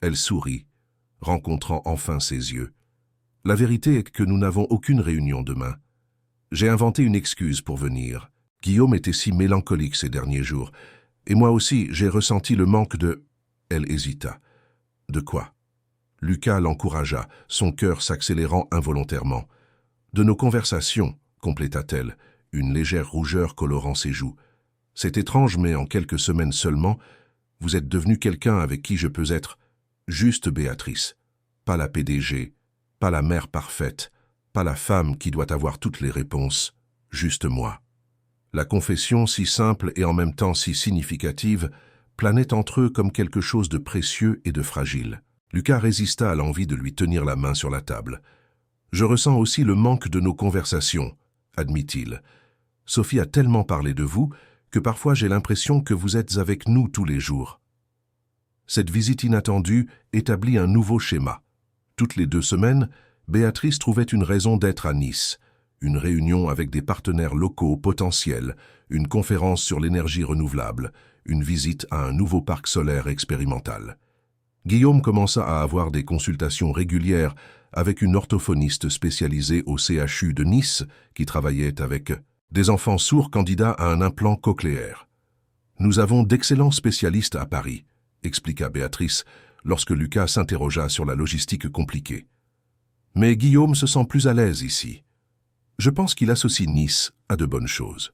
Elle sourit, rencontrant enfin ses yeux. La vérité est que nous n'avons aucune réunion demain. J'ai inventé une excuse pour venir. Guillaume était si mélancolique ces derniers jours, et moi aussi j'ai ressenti le manque de... Elle hésita. De quoi? Lucas l'encouragea, son cœur s'accélérant involontairement. De nos conversations, compléta-t-elle, une légère rougeur colorant ses joues. C'est étrange, mais en quelques semaines seulement, vous êtes devenu quelqu'un avec qui je peux être juste Béatrice. Pas la PDG, pas la mère parfaite, pas la femme qui doit avoir toutes les réponses, juste moi. La confession, si simple et en même temps si significative, planait entre eux comme quelque chose de précieux et de fragile. Lucas résista à l'envie de lui tenir la main sur la table. « Je ressens aussi le manque de nos conversations, » admit-il. Sophie a tellement parlé de vous que parfois j'ai l'impression que vous êtes avec nous tous les jours. » Cette visite inattendue établit un nouveau schéma. Toutes les 2 semaines, Béatrice trouvait une raison d'être à Nice. Une réunion avec des partenaires locaux potentiels, une conférence sur l'énergie renouvelable, une visite à un nouveau parc solaire expérimental. Guillaume commença à avoir des consultations régulières avec une orthophoniste spécialisée au CHU de Nice qui travaillait avec des enfants sourds candidats à un implant cochléaire. « Nous avons d'excellents spécialistes à Paris », expliqua Béatrice lorsque Lucas s'interrogea sur la logistique compliquée. « Mais Guillaume se sent plus à l'aise ici. Je pense qu'il associe Nice à de bonnes choses. »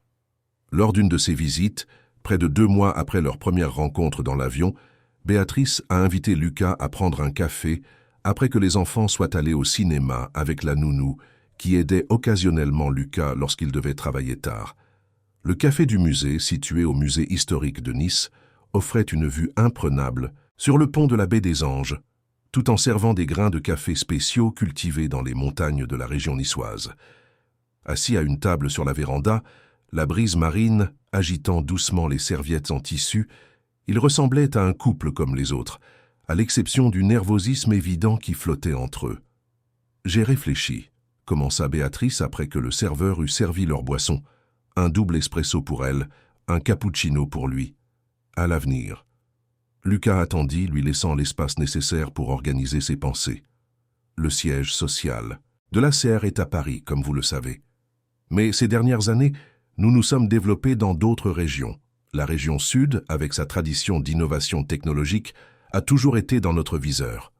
Lors d'une de ses visites, près de 2 mois après leur première rencontre dans l'avion, Béatrice a invité Lucas à prendre un café après que les enfants soient allés au cinéma avec la nounou qui aidait occasionnellement Lucas lorsqu'il devait travailler tard. Le café du musée, situé au musée historique de Nice, offrait une vue imprenable sur le pont de la baie des Anges, tout en servant des grains de café spéciaux cultivés dans les montagnes de la région niçoise. Assis à une table sur la véranda, la brise marine agitant doucement les serviettes en tissu, il ressemblait à un couple comme les autres, à l'exception du nervosisme évident qui flottait entre eux. « J'ai réfléchi », commença Béatrice après que le serveur eut servi leur boisson, un double espresso pour elle, un cappuccino pour lui. À l'avenir. Lucas attendit, lui laissant l'espace nécessaire pour organiser ses pensées. Le siège social de l'ACR est à Paris, comme vous le savez. Mais ces dernières années, nous nous sommes développés dans d'autres régions. La région sud, avec sa tradition d'innovation technologique, a toujours été dans notre viseur.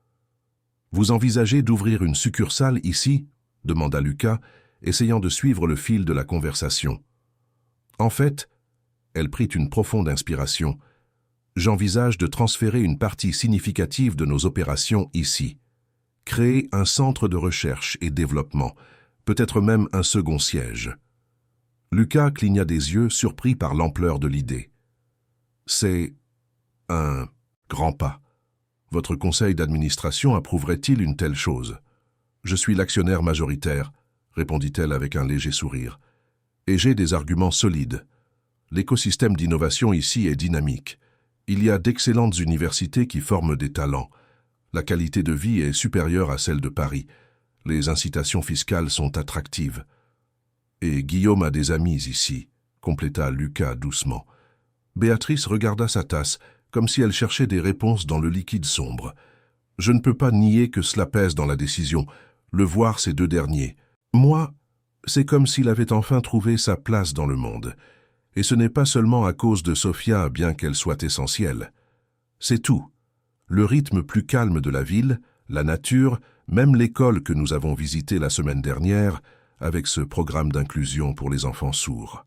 « Vous envisagez d'ouvrir une succursale ici ?» demanda Lucas, essayant de suivre le fil de la conversation. « En fait, » elle prit une profonde inspiration, « j'envisage de transférer une partie significative de nos opérations ici. Créer un centre de recherche et développement, peut-être même un second siège. » Lucas cligna des yeux, surpris par l'ampleur de l'idée. « C'est un grand pas. Votre conseil d'administration approuverait-il une telle chose ? » « Je suis l'actionnaire majoritaire, » répondit-elle avec un léger sourire. « Et j'ai des arguments solides. L'écosystème d'innovation ici est dynamique. Il y a d'excellentes universités qui forment des talents. La qualité de vie est supérieure à celle de Paris. Les incitations fiscales sont attractives. Et Guillaume a des amis ici, » compléta Lucas doucement. Béatrice regarda sa tasse, comme si elle cherchait des réponses dans le liquide sombre. « Je ne peux pas nier que cela pèse dans la décision, le voir ces 2 derniers. Moi, c'est comme s'il avait enfin trouvé sa place dans le monde. Et ce n'est pas seulement à cause de Sophia, bien qu'elle soit essentielle. C'est tout. Le rythme plus calme de la ville, la nature, même l'école que nous avons visitée la semaine dernière, avec ce programme d'inclusion pour les enfants sourds. »«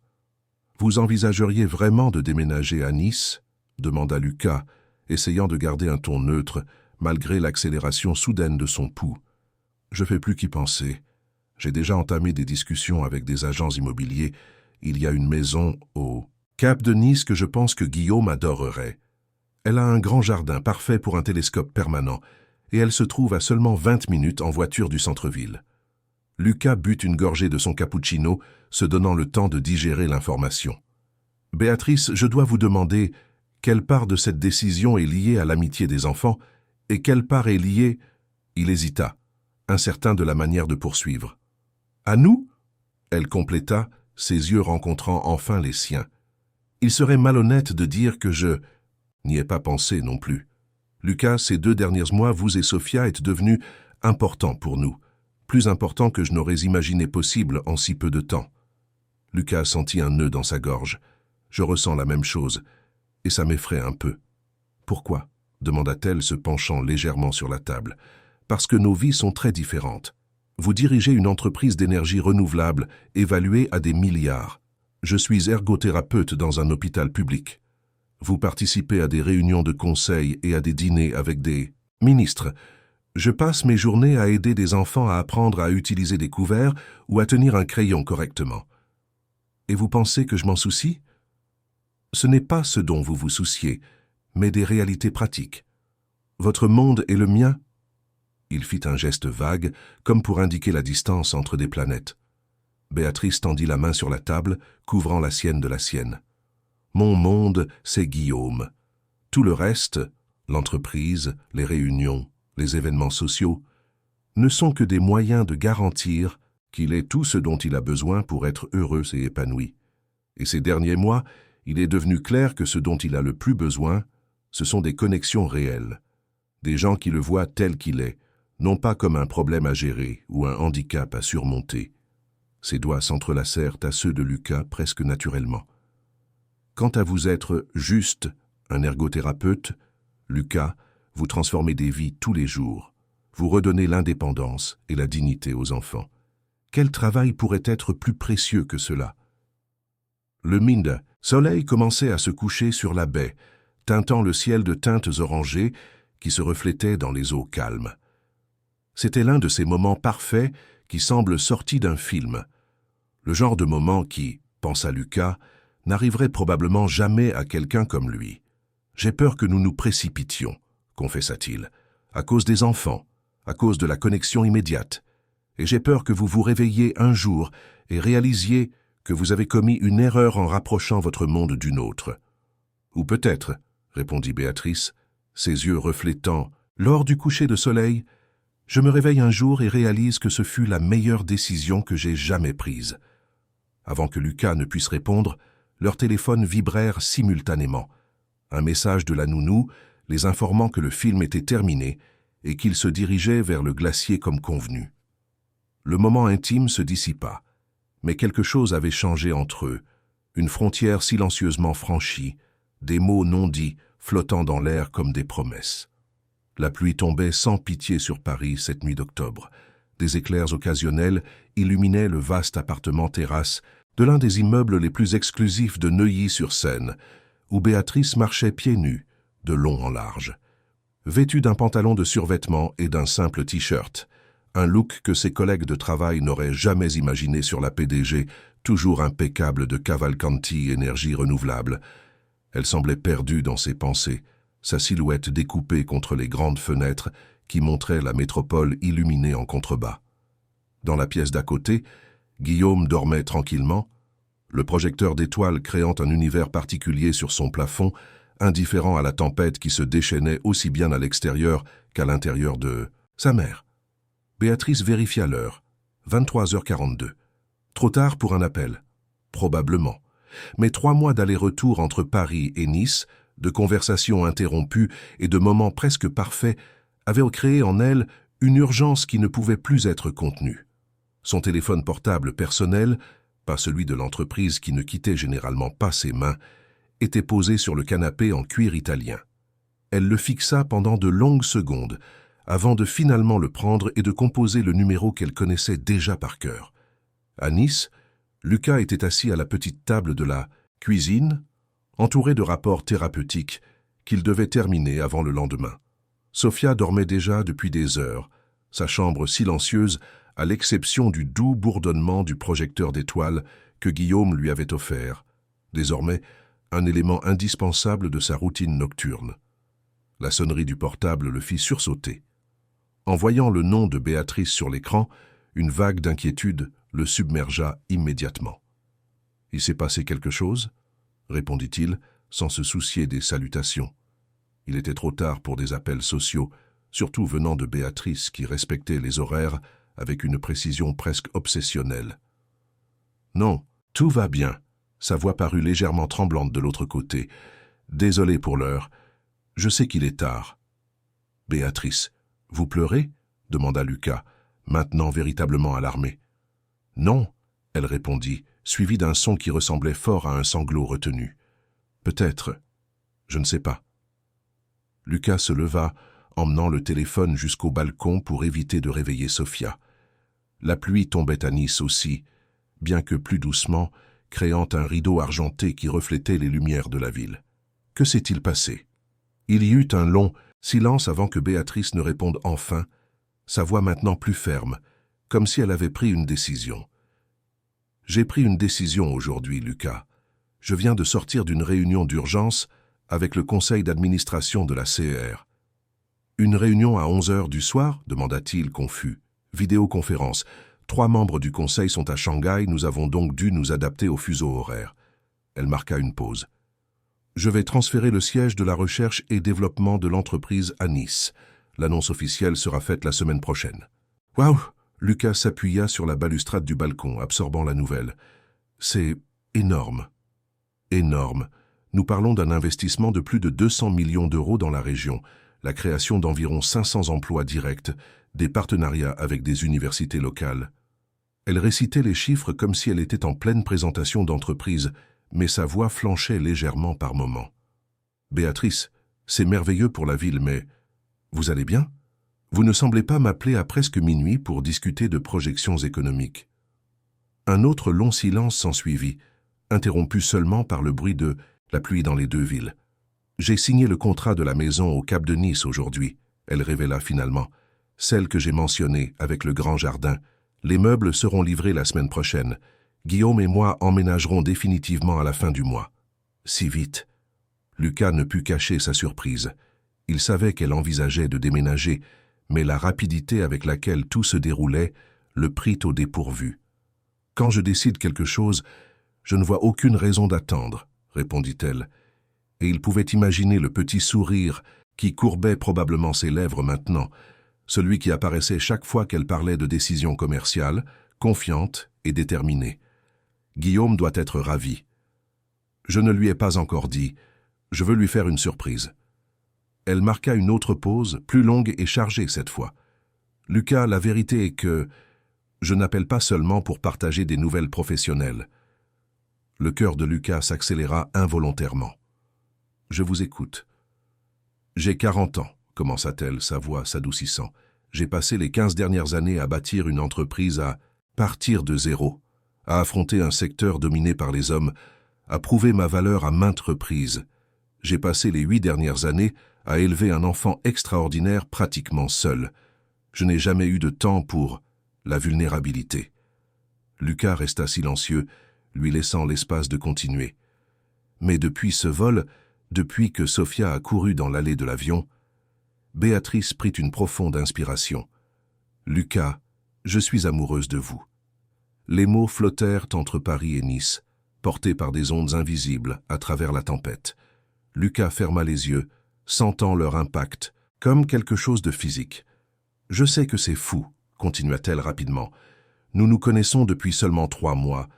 Vous envisageriez vraiment de déménager à Nice ?» demanda Lucas, essayant de garder un ton neutre, malgré l'accélération soudaine de son pouls. « Je fais plus qu'y penser. J'ai déjà entamé des discussions avec des agents immobiliers. Il y a une maison au Cap de Nice que je pense que Guillaume adorerait. Elle a un grand jardin parfait pour un télescope permanent, et elle se trouve à seulement 20 minutes en voiture du centre-ville. » Lucas but une gorgée de son cappuccino, se donnant le temps de digérer l'information. « Béatrice, je dois vous demander quelle part de cette décision est liée à l'amitié des enfants et quelle part est liée… » Il hésita, incertain de la manière de poursuivre. « À nous ?» elle compléta, ses yeux rencontrant enfin les siens. « Il serait malhonnête de dire que je… » n'y ai pas pensé non plus. Lucas, ces 2 derniers mois, vous et Sophia êtes devenus importants pour nous, plus importants que je n'aurais imaginé possible en si peu de temps. Lucas sentit un nœud dans sa gorge. Je ressens la même chose, et ça m'effraie un peu. Pourquoi ? demanda-t-elle, se penchant légèrement sur la table. Parce que nos vies sont très différentes. Vous dirigez une entreprise d'énergie renouvelable évaluée à des milliards. Je suis ergothérapeute dans un hôpital public. Vous participez à des réunions de conseil et à des dîners avec des ministres. Je passe mes journées à aider des enfants à apprendre à utiliser des couverts ou à tenir un crayon correctement. Et vous pensez que je m'en soucie ? Ce n'est pas ce dont vous vous souciez, mais des réalités pratiques. Votre monde et le mien ? Il fit un geste vague, comme pour indiquer la distance entre des planètes. Béatrice tendit la main sur la table, couvrant la sienne de la sienne. Mon monde, c'est Guillaume. Tout le reste, l'entreprise, les réunions, les événements sociaux, ne sont que des moyens de garantir qu'il ait tout ce dont il a besoin pour être heureux et épanoui. Et ces derniers mois, il est devenu clair que ce dont il a le plus besoin, ce sont des connexions réelles, des gens qui le voient tel qu'il est, non pas comme un problème à gérer ou un handicap à surmonter. Ses doigts s'entrelacèrent à ceux de Lucas presque naturellement. Quant à vous être juste un ergothérapeute, Lucas, vous transformez des vies tous les jours. Vous redonnez l'indépendance et la dignité aux enfants. Quel travail pourrait être plus précieux que cela? Le soleil commençait à se coucher sur la baie, teintant le ciel de teintes orangées qui se reflétaient dans les eaux calmes. C'était l'un de ces moments parfaits qui semblent sortis d'un film. Le genre de moment qui, pensa Lucas, n'arriverait probablement jamais à quelqu'un comme lui. J'ai peur que nous nous précipitions, confessa-t-il, à cause des enfants, à cause de la connexion immédiate. Et j'ai peur que vous vous réveilliez un jour et réalisiez que vous avez commis une erreur en rapprochant votre monde du nôtre. Ou peut-être, répondit Béatrice, ses yeux reflétant, lors du coucher de soleil, je me réveille un jour et réalise que ce fut la meilleure décision que j'ai jamais prise. Avant que Lucas ne puisse répondre, leurs téléphones vibrèrent simultanément. Un message de la nounou les informant que le film était terminé et qu'ils se dirigeaient vers le glacier comme convenu. Le moment intime se dissipa, mais quelque chose avait changé entre eux, une frontière silencieusement franchie, des mots non dits flottant dans l'air comme des promesses. La pluie tombait sans pitié sur Paris cette nuit d'octobre. Des éclairs occasionnels illuminaient le vaste appartement-terrasse de l'un des immeubles les plus exclusifs de Neuilly-sur-Seine, où Béatrice marchait pieds nus, de long en large. Vêtue d'un pantalon de survêtement et d'un simple t-shirt, un look que ses collègues de travail n'auraient jamais imaginé sur la PDG, toujours impeccable de Cavalcanti énergie renouvelable. Elle semblait perdue dans ses pensées, sa silhouette découpée contre les grandes fenêtres qui montraient la métropole illuminée en contrebas. Dans la pièce d'à côté, Guillaume dormait tranquillement, le projecteur d'étoiles créant un univers particulier sur son plafond, indifférent à la tempête qui se déchaînait aussi bien à l'extérieur qu'à l'intérieur de sa mère. Béatrice vérifia l'heure, 23h42. Trop tard pour un appel. Probablement. Mais 3 mois d'aller-retour entre Paris et Nice, de conversations interrompues et de moments presque parfaits, avaient créé en elle une urgence qui ne pouvait plus être contenue. Son téléphone portable personnel, pas celui de l'entreprise qui ne quittait généralement pas ses mains, était posé sur le canapé en cuir italien. Elle le fixa pendant de longues secondes, avant de finalement le prendre et de composer le numéro qu'elle connaissait déjà par cœur. À Nice, Lucas était assis à la petite table de la cuisine, entouré de rapports thérapeutiques qu'il devait terminer avant le lendemain. Sophia dormait déjà depuis des heures, sa chambre silencieuse à l'exception du doux bourdonnement du projecteur d'étoiles que Guillaume lui avait offert, désormais un élément indispensable de sa routine nocturne. La sonnerie du portable le fit sursauter. En voyant le nom de Béatrice sur l'écran, une vague d'inquiétude le submergea immédiatement. « Il s'est passé quelque chose ?» répondit-il, sans se soucier des salutations. Il était trop tard pour des appels sociaux, surtout venant de Béatrice qui respectait les horaires avec une précision presque obsessionnelle. « Non, tout va bien. » Sa voix parut légèrement tremblante de l'autre côté. « Désolé pour l'heure. Je sais qu'il est tard. »« Béatrice, vous pleurez ?» demanda Lucas, maintenant véritablement alarmé. « Non, » elle répondit, suivie d'un son qui ressemblait fort à un sanglot retenu. « Peut-être. Je ne sais pas. » Lucas se leva, emmenant le téléphone jusqu'au balcon pour éviter de réveiller Sophia. La pluie tombait à Nice aussi, bien que plus doucement, créant un rideau argenté qui reflétait les lumières de la ville. Que s'est-il passé? Il y eut un long silence avant que Béatrice ne réponde enfin, sa voix maintenant plus ferme, comme si elle avait pris une décision. « J'ai pris une décision aujourd'hui, Lucas. Je viens de sortir d'une réunion d'urgence avec le conseil d'administration de la CER. »« Une réunion à 11h du soir ?» demanda-t-il confus. « Vidéoconférence. 3 membres du conseil sont à Shanghai, nous avons donc dû nous adapter au fuseau horaire. Elle marqua une pause. Je vais transférer le siège de la recherche et développement de l'entreprise à Nice. L'annonce officielle sera faite la semaine prochaine. Waouh! Lucas s'appuya sur la balustrade du balcon, absorbant la nouvelle. C'est énorme. Énorme. Nous parlons d'un investissement de plus de 200 millions d'euros dans la région, la création d'environ 500 emplois directs, des partenariats avec des universités locales. Elle récitait les chiffres comme si elle était en pleine présentation d'entreprise, mais sa voix flanchait légèrement par moments. « Béatrice, c'est merveilleux pour la ville, mais vous allez bien? Vous ne semblez pas m'appeler à presque minuit pour discuter de projections économiques. » Un autre long silence s'ensuivit, interrompu seulement par le bruit de la pluie dans les 2 villes. « J'ai signé le contrat de la maison au Cap de Nice aujourd'hui, » elle révéla finalement. « Celle que j'ai mentionnée, avec le grand jardin. Les meubles seront livrés la semaine prochaine. Guillaume et moi emménagerons définitivement à la fin du mois. » Si vite. Lucas ne put cacher sa surprise. Il savait qu'elle envisageait de déménager, mais la rapidité avec laquelle tout se déroulait le prit au dépourvu. « Quand je décide quelque chose, je ne vois aucune raison d'attendre, » répondit-elle. Et il pouvait imaginer le petit sourire qui courbait probablement ses lèvres maintenant, celui qui apparaissait chaque fois qu'elle parlait de décisions commerciales, confiante et déterminée. Guillaume doit être ravi. Je ne lui ai pas encore dit. Je veux lui faire une surprise. Elle marqua une autre pause, plus longue et chargée cette fois. Lucas, la vérité est que je n'appelle pas seulement pour partager des nouvelles professionnelles. Le cœur de Lucas s'accéléra involontairement. Je vous écoute. J'ai 40 ans, commença-t-elle, sa voix s'adoucissant. J'ai passé les 15 dernières années à bâtir une entreprise, à partir de zéro, à affronter un secteur dominé par les hommes, à prouver ma valeur à maintes reprises. J'ai passé les 8 dernières années à élever un enfant extraordinaire pratiquement seul. Je n'ai jamais eu de temps pour la vulnérabilité. Lucas resta silencieux, lui laissant l'espace de continuer. Mais depuis ce vol, depuis que Sophia a couru dans l'allée de l'avion, Béatrice prit une profonde inspiration. « Lucas, je suis amoureuse de vous. » Les mots flottèrent entre Paris et Nice, portés par des ondes invisibles à travers la tempête. Lucas ferma les yeux, sentant leur impact, comme quelque chose de physique. « Je sais que c'est fou, » continua-t-elle rapidement. « Nous nous connaissons depuis seulement 3 mois.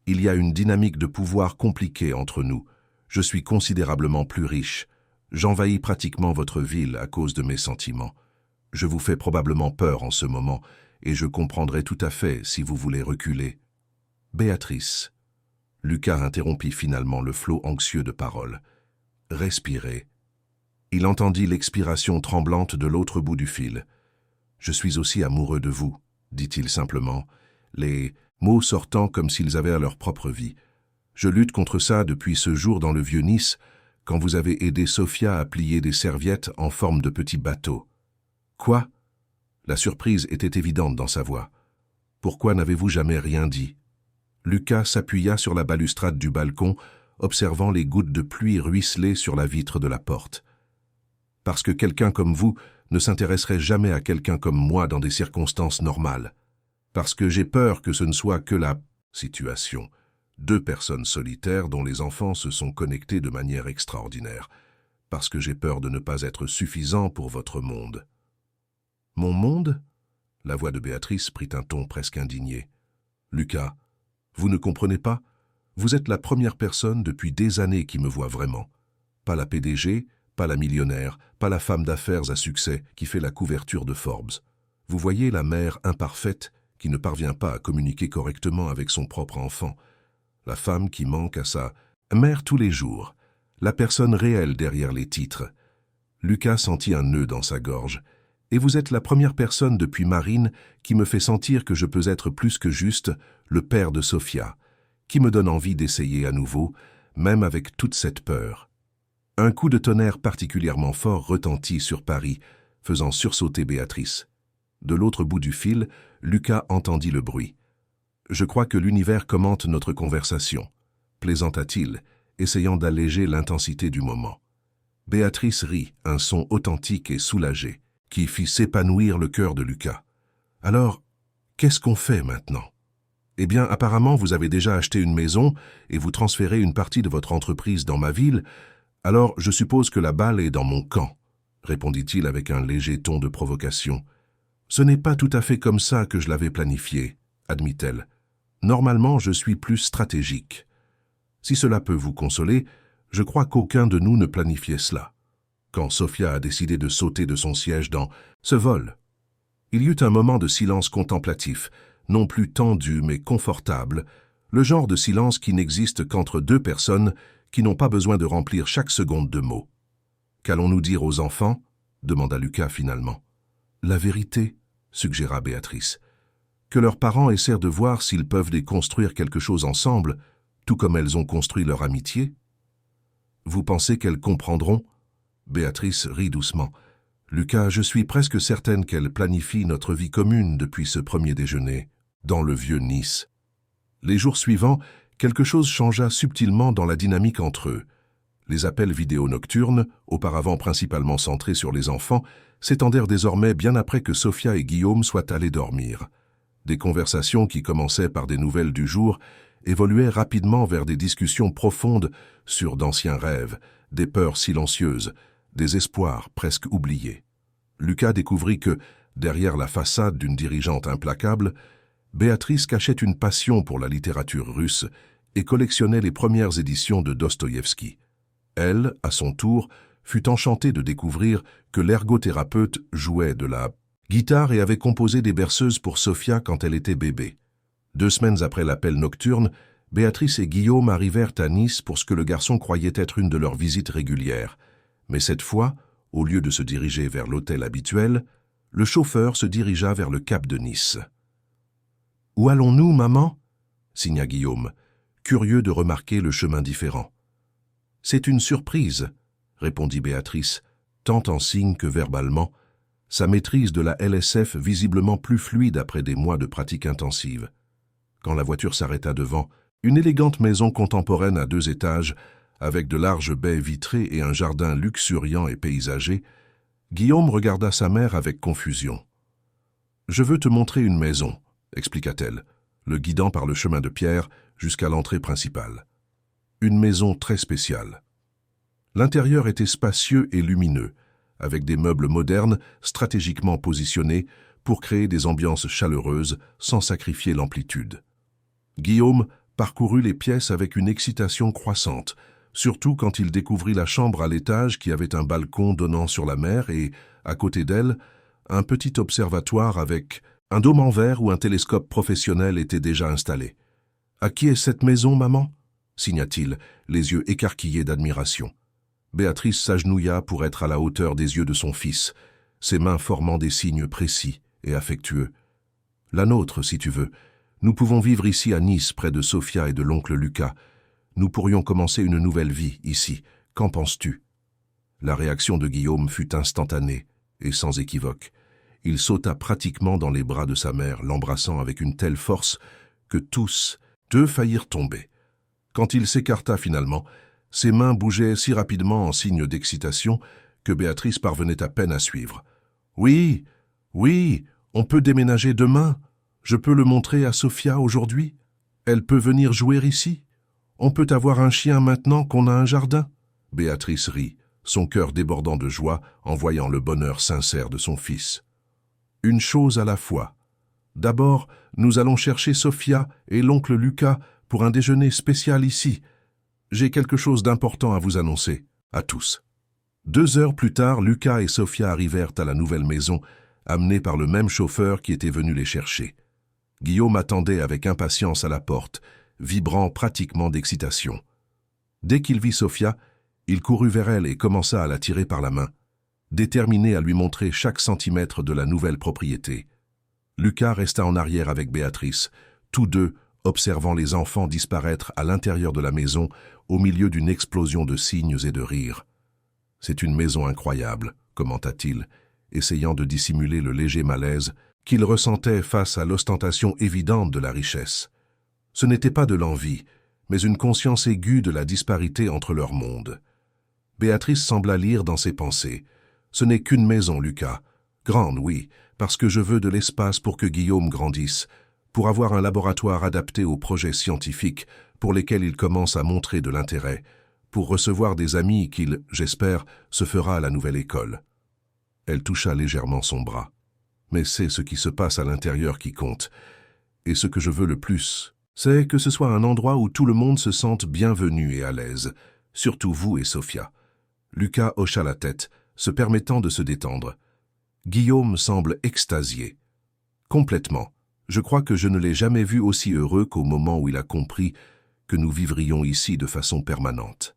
Il y a une dynamique de pouvoir compliquée entre nous. Je suis considérablement plus riche. J'envahis pratiquement votre ville à cause de mes sentiments. Je vous fais probablement peur en ce moment, et je comprendrai tout à fait si vous voulez reculer. » « Béatrice. » Lucas interrompit finalement le flot anxieux de paroles. « Respirez. » Il entendit l'expiration tremblante de l'autre bout du fil. « Je suis aussi amoureux de vous, » dit-il simplement, les mots sortant comme s'ils avaient à leur propre vie. « Je lutte contre ça depuis ce jour dans le vieux Nice, quand vous avez aidé Sophia à plier des serviettes en forme de petits bateaux. »« Quoi ?» La surprise était évidente dans sa voix. « Pourquoi n'avez-vous jamais rien dit ?» Lucas s'appuya sur la balustrade du balcon, observant les gouttes de pluie ruisseler sur la vitre de la porte. « Parce que quelqu'un comme vous ne s'intéresserait jamais à quelqu'un comme moi dans des circonstances normales. Parce que j'ai peur que ce ne soit que la situation. 2 personnes solitaires dont les enfants se sont connectés de manière extraordinaire. Parce que j'ai peur de ne pas être suffisant pour votre monde. » « Mon monde ?» La voix de Béatrice prit un ton presque indigné. « Lucas, vous ne comprenez pas? Vous êtes la première personne depuis des années qui me voit vraiment. Pas la PDG, pas la millionnaire, pas la femme d'affaires à succès qui fait la couverture de Forbes. Vous voyez la mère imparfaite qui ne parvient pas à communiquer correctement avec son propre enfant. La femme qui manque à sa mère tous les jours. La personne réelle derrière les titres. » Lucas sentit un nœud dans sa gorge. « Et vous êtes la première personne depuis Marine qui me fait sentir que je peux être plus que juste le père de Sophia, qui me donne envie d'essayer à nouveau, même avec toute cette peur. » Un coup de tonnerre particulièrement fort retentit sur Paris, faisant sursauter Béatrice. De l'autre bout du fil, Lucas entendit le bruit. « Je crois que l'univers commente notre conversation, » plaisanta-t-il, essayant d'alléger l'intensité du moment. Béatrice rit, un son authentique et soulagé, qui fit s'épanouir le cœur de Lucas. « Alors, Qu'est-ce qu'on fait maintenant? Eh bien, apparemment, vous avez déjà acheté une maison et vous transférez une partie de votre entreprise dans ma ville, alors je suppose que la balle est dans mon camp, répondit-il avec un léger ton de provocation. Ce n'est pas tout à fait comme ça que je l'avais planifié, admit-elle. Normalement, je suis plus stratégique. Si cela peut vous consoler, je crois qu'aucun de nous ne planifiait cela. Quand Sofia a décidé de sauter de son siège dans ce vol, il y eut un moment de silence contemplatif, non plus tendu mais confortable, le genre de silence qui n'existe qu'entre deux personnes qui n'ont pas besoin de remplir chaque seconde de mots. « Qu'allons-nous dire aux enfants ?» demanda Lucas finalement. « La vérité » suggéra Béatrice. « Que leurs parents essaient de voir s'ils peuvent déconstruire quelque chose ensemble, tout comme elles ont construit leur amitié. » « Vous pensez qu'elles comprendront ?» Béatrice rit doucement. « Lucas, je suis presque certaine qu'elles planifient notre vie commune depuis ce premier déjeuner, dans le vieux Nice. » Les jours suivants, quelque chose changea subtilement dans la dynamique entre eux. Les appels vidéo nocturnes, auparavant principalement centrés sur les enfants, s'étendèrent désormais bien après que Sofia et Guillaume soient allés dormir. Des conversations qui commençaient par des nouvelles du jour évoluaient rapidement vers des discussions profondes sur d'anciens rêves, des peurs silencieuses, des espoirs presque oubliés. Lucas découvrit que, derrière la façade d'une dirigeante implacable, Béatrice cachait une passion pour la littérature russe et collectionnait les premières éditions de Dostoïevski. Elle, à son tour, fut enchantée de découvrir que l'ergothérapeute jouait de la guitare et avait composé des berceuses pour Sofia quand elle était bébé. 2 semaines après l'appel nocturne, Béatrice et Guillaume arrivèrent à Nice pour ce que le garçon croyait être une de leurs visites régulières. Mais cette fois, au lieu de se diriger vers l'hôtel habituel, le chauffeur se dirigea vers le cap de Nice. « Où allons-nous, maman ?» signa Guillaume, curieux de remarquer le chemin différent. « C'est une surprise », répondit Béatrice, tant en signe que verbalement, sa maîtrise de la LSF visiblement plus fluide après des mois de pratique intensive. Quand la voiture s'arrêta devant une élégante maison contemporaine à 2 étages, avec de larges baies vitrées et un jardin luxuriant et paysager, Guillaume regarda sa mère avec confusion. « Je veux te montrer une maison », expliqua-t-elle, le guidant par le chemin de pierre jusqu'à l'entrée principale. Une maison très spéciale. L'intérieur était spacieux et lumineux, avec des meubles modernes stratégiquement positionnés pour créer des ambiances chaleureuses sans sacrifier l'amplitude. Guillaume parcourut les pièces avec une excitation croissante, surtout quand il découvrit la chambre à l'étage qui avait un balcon donnant sur la mer et, à côté d'elle, un petit observatoire avec un dôme en verre où un télescope professionnel était déjà installé. « À qui est cette maison, maman ?» signa-t-il, les yeux écarquillés d'admiration. Béatrice s'agenouilla pour être à la hauteur des yeux de son fils, ses mains formant des signes précis et affectueux. « La nôtre, si tu veux. Nous pouvons vivre ici à Nice, près de Sofia et de l'oncle Lucas. Nous pourrions commencer une nouvelle vie ici. Qu'en penses-tu » La réaction de Guillaume fut instantanée et sans équivoque. Il sauta pratiquement dans les bras de sa mère, l'embrassant avec une telle force que tous deux faillirent tomber. Quand il s'écarta finalement, ses mains bougeaient si rapidement en signe d'excitation que Béatrice parvenait à peine à suivre. « Oui, oui, on peut déménager demain. Je peux le montrer à Sofia aujourd'hui. Elle peut venir jouer ici. On peut avoir un chien maintenant qu'on a un jardin. » Béatrice rit, son cœur débordant de joie en voyant le bonheur sincère de son fils. « Une chose à la fois. D'abord, nous allons chercher Sofia et l'oncle Lucas pour un déjeuner spécial ici. J'ai quelque chose d'important à vous annoncer, à tous. » 2 heures plus tard, Lucas et Sofia arrivèrent à la nouvelle maison, amenés par le même chauffeur qui était venu les chercher. Guillaume attendait avec impatience à la porte, vibrant pratiquement d'excitation. Dès qu'il vit Sofia, il courut vers elle et commença à la tirer par la main, déterminé à lui montrer chaque centimètre de la nouvelle propriété. Lucas resta en arrière avec Béatrice, tous deux observant les enfants disparaître à l'intérieur de la maison au milieu d'une explosion de signes et de rires. « C'est une maison incroyable », commenta-t-il, essayant de dissimuler le léger malaise qu'il ressentait face à l'ostentation évidente de la richesse. Ce n'était pas de l'envie, mais une conscience aiguë de la disparité entre leurs mondes. Béatrice sembla lire dans ses pensées. « Ce n'est qu'une maison, Lucas. Grande, oui, parce que je veux de l'espace pour que Guillaume grandisse, pour avoir un laboratoire adapté aux projets scientifiques pour lesquels il commence à montrer de l'intérêt, pour recevoir des amis qu'il, j'espère, se fera à la nouvelle école. » Elle toucha légèrement son bras. « Mais c'est ce qui se passe à l'intérieur qui compte. Et ce que je veux le plus, c'est que ce soit un endroit où tout le monde se sente bienvenu et à l'aise, surtout vous et Sophia. » Lucas hocha la tête, se permettant de se détendre. Guillaume semble extasié. Complètement. Je crois que je ne l'ai jamais vu aussi heureux qu'au moment où il a compris que nous vivrions ici de façon permanente.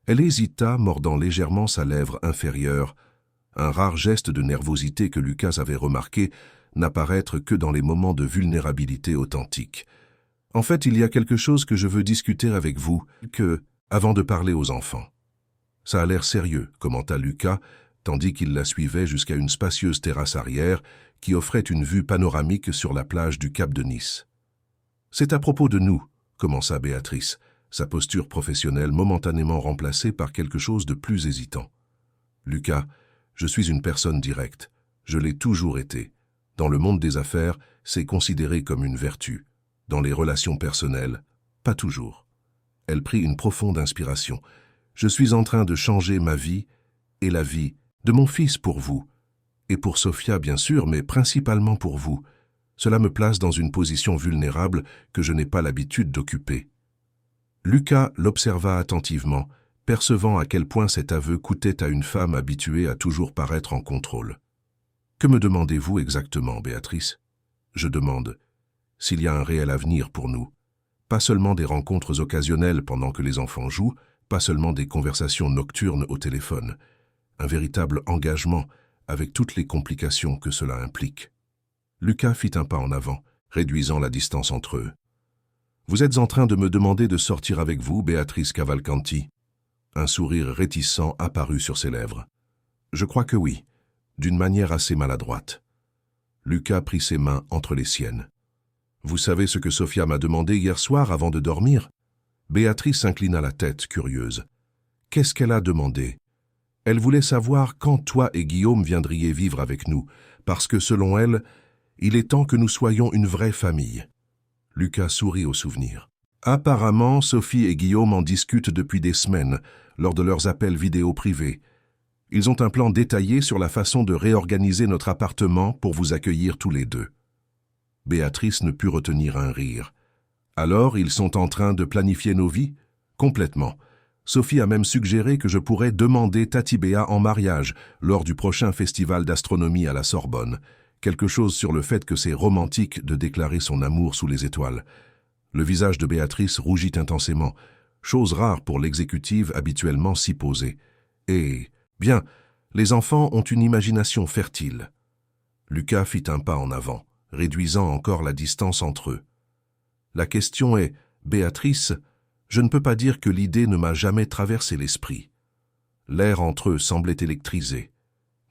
Elle hésita, mordant légèrement sa lèvre inférieure, un rare geste de nervosité que Lucas avait remarqué n'apparaître que dans les moments de vulnérabilité authentique. « En fait, il y a quelque chose que je veux discuter avec vous, avant de parler aux enfants. » « Ça a l'air sérieux, » commenta Lucas, tandis qu'il la suivait jusqu'à une spacieuse terrasse arrière qui offrait une vue panoramique sur la plage du Cap de Nice. « C'est à propos de nous, » commença Béatrice, sa posture professionnelle momentanément remplacée par quelque chose de plus hésitant. « Lucas, je suis une personne directe. Je l'ai toujours été. Dans le monde des affaires, c'est considéré comme une vertu. Dans les relations personnelles, pas toujours. » Elle prit une profonde inspiration. « Je suis en train de changer ma vie et la vie de mon fils pour vous. Et pour Sophia, bien sûr, mais principalement pour vous. Cela me place dans une position vulnérable que je n'ai pas l'habitude d'occuper. » Lucas l'observa attentivement, percevant à quel point cet aveu coûtait à une femme habituée à toujours paraître en contrôle. « Que me demandez-vous exactement, Béatrice ? » ?»« Je demande s'il y a un réel avenir pour nous. Pas seulement des rencontres occasionnelles pendant que les enfants jouent, pas seulement des conversations nocturnes au téléphone. Un véritable engagement avec toutes les complications que cela implique. » Lucas fit un pas en avant, réduisant la distance entre eux. « Vous êtes en train de me demander de sortir avec vous, Béatrice Cavalcanti ?» Un sourire réticent apparut sur ses lèvres. « Je crois que oui, d'une manière assez maladroite. » Lucas prit ses mains entre les siennes. « Vous savez ce que Sophia m'a demandé hier soir avant de dormir ?» Béatrice inclina la tête, curieuse. « Qu'est-ce qu'elle a demandé ?» ?»« Elle voulait savoir quand toi et Guillaume viendriez vivre avec nous, parce que selon elle, il est temps que nous soyons une vraie famille. » Lucas sourit au souvenir. « Apparemment, Sophie et Guillaume en discutent depuis des semaines, lors de leurs appels vidéo privés. Ils ont un plan détaillé sur la façon de réorganiser notre appartement pour vous accueillir tous les deux. » Béatrice ne put retenir un rire. « Alors, ils sont en train de planifier nos vies ?» ?»« Complètement. Sophie a même suggéré que je pourrais demander Tatibéa en mariage lors du prochain festival d'astronomie à la Sorbonne. Quelque chose sur le fait que c'est romantique de déclarer son amour sous les étoiles. » Le visage de Béatrice rougit intensément, chose rare pour l'exécutive habituellement si posée. « Et, bien, les enfants ont une imagination fertile. » Lucas fit un pas en avant, réduisant encore la distance entre eux. « La question est, Béatrice, je ne peux pas dire que l'idée ne m'a jamais traversé l'esprit. L'air entre eux semblait électrisé.